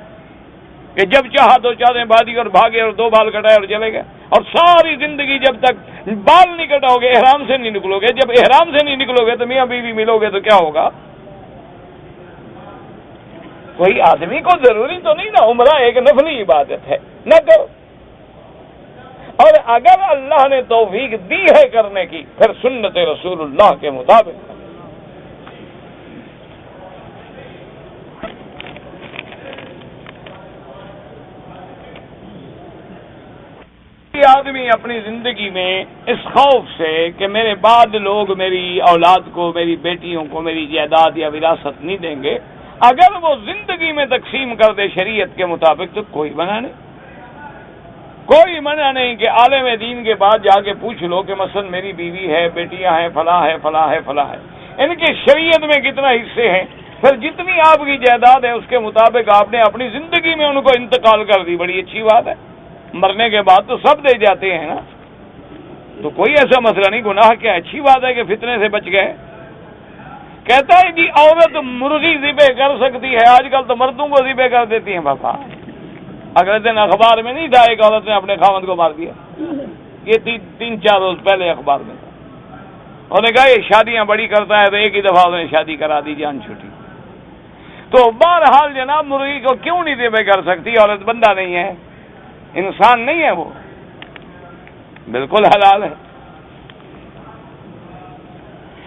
Speaker 1: کہ جب چاہا تو چادریں باندھی اور بھاگے اور 2 بال کٹائے اور چلے گئے، اور ساری زندگی جب تک بال نہیں کٹاؤ گے احرام سے نہیں نکلو گے، جب احرام سے نہیں نکلو گے تو میاں بیوی ملو گے تو کیا ہوگا؟ کوئی آدمی کو ضروری تو نہیں نا، عمرہ ایک نفلی عبادت ہے، نہ کرو، اور اگر اللہ نے توفیق دی ہے کرنے کی پھر سنت رسول اللہ کے مطابق۔ آدمی اپنی زندگی میں اس خوف سے کہ میرے بعد لوگ میری اولاد کو، میری بیٹیوں کو میری جائیداد یا وراثت نہیں دیں گے، اگر وہ زندگی میں تقسیم کر دے شریعت کے مطابق تو کوئی منع نہیں، کوئی منع نہیں کہ عالم دین کے بعد جا کے پوچھ لو کہ مثلا میری بیوی ہے، بیٹیاں ہیں، فلاں ہے، فلاں ہے، فلاں ہے، ان کے شریعت میں کتنا حصے ہیں، پھر جتنی آپ کی جائیداد ہے اس کے مطابق آپ نے اپنی زندگی میں ان کو انتقال کر دی، بڑی اچھی بات ہے۔ مرنے کے بعد تو سب دے جاتے ہیں نا، تو کوئی ایسا مسئلہ نہیں، گناہ کیا، اچھی بات ہے کہ فتنے سے بچ گئے۔ کہتا ہے جی عورت مرغی ذبح کر سکتی ہے، آج کل تو مردوں کو ذبح کر دیتی ہیں بابا۔ اگلے دن اخبار میں نہیں تھا ایک عورت نے اپنے خاوند کو مار دیا، یہ 3-4 روز پہلے اخبار میں تھا، انہوں نے کہا یہ شادیاں بڑی کرتا ہے تو ایک ہی دفعہ انہوں نے شادی کرا دی، جان چھوٹی۔ تو بہرحال جناب مرغی کو کیوں نہیں ذبح کر سکتی؟ عورت بندہ نہیں ہے، انسان نہیں ہے، وہ بالکل حلال ہے۔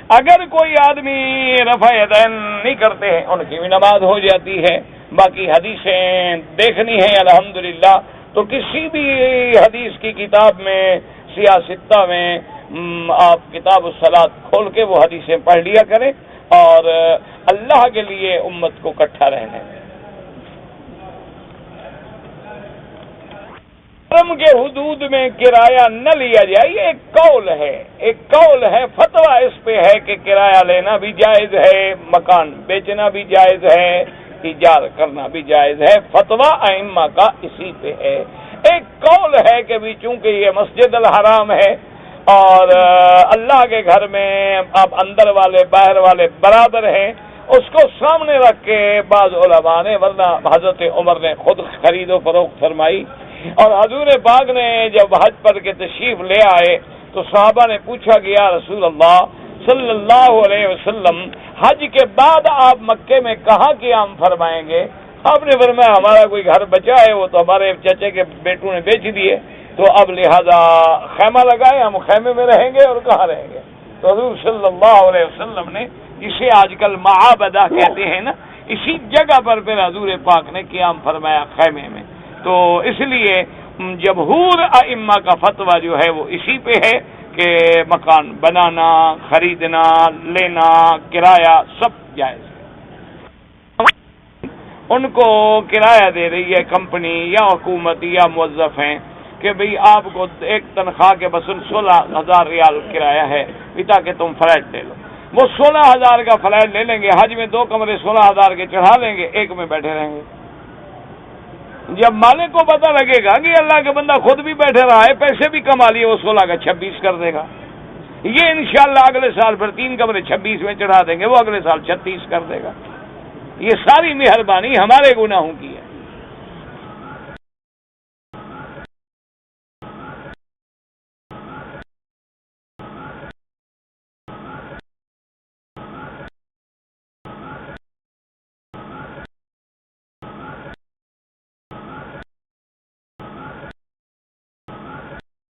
Speaker 1: اگر کوئی آدمی رفع یدین نہیں کرتے ہیں ان کی بھی نماز ہو جاتی ہے۔ باقی حدیثیں دیکھنی ہیں الحمدللہ تو کسی بھی حدیث کی کتاب میں سیاستہ میں آپ کتاب الصلاۃ کھول کے وہ حدیثیں پڑھ لیا کریں اور اللہ کے لیے امت کو اکٹھا رہنے دیں۔ حرم کے حدود میں کرایہ نہ لیا جائے، یہ ایک قول ہے، فتویٰ اس پہ ہے کہ کرایہ لینا بھی جائز ہے، مکان بیچنا بھی جائز ہے، ایجار کرنا بھی جائز ہے، فتویٰ ائمہ کا اسی پہ ہے۔ ایک قول ہے کہ بھی چونکہ یہ مسجد الحرام ہے اور اللہ کے گھر میں اب اندر والے باہر والے برابر ہیں، اس کو سامنے رکھ کے بعض علماء نے، ورنہ حضرت عمر نے خود خرید و فروخت فرمائی، اور حضور پاک نے جب حج پر کے تشریف لے آئے تو صحابہ نے پوچھا کہ یا رسول اللہ صلی اللہ علیہ وسلم، حج کے بعد آپ مکے میں کہاں قیام فرمائیں گے؟ آپ نے فرمایا ہمارا کوئی گھر بچا ہے، وہ تو ہمارے چچے کے بیٹوں نے بیچ دیے، تو اب لہذا خیمہ لگائے، ہم خیمے میں رہیں گے اور کہاں رہیں گے؟ تو حضور صلی اللہ علیہ وسلم نے، جسے آج کل معابدہ کہتے ہیں نا، اسی جگہ پر پھر حضور پاک نے قیام فرمایا خیمے میں۔ تو اس لیے جمہور ائمہ کا فتویٰ جو ہے وہ اسی پہ ہے کہ مکان بنانا، خریدنا، لینا، کرایہ سب جائز ہے۔ ان کو کرایہ دے رہی ہے کمپنی یا حکومت یا موظف ہیں کہ بھئی آپ کو ایک تنخواہ کے بسن 16,000 ریال کرایہ ہے تاکہ تم فلیٹ لے لو، وہ 16,000 کا فلیٹ لے لیں گے، حج میں 2 کمرے 16,000 کے چڑھا لیں گے، ایک میں بیٹھے رہیں گے۔ جب مالک کو پتہ لگے گا کہ اللہ کا بندہ خود بھی بیٹھے رہا ہے، پیسے بھی کما لیے، وہ 16 کا 26 کر دے گا، یہ انشاءاللہ اگلے سال پھر 3 کمرے 26 میں چڑھا دیں گے، وہ اگلے سال 36 کر دے گا۔ یہ ساری مہربانی ہمارے گناہوں کی ہے۔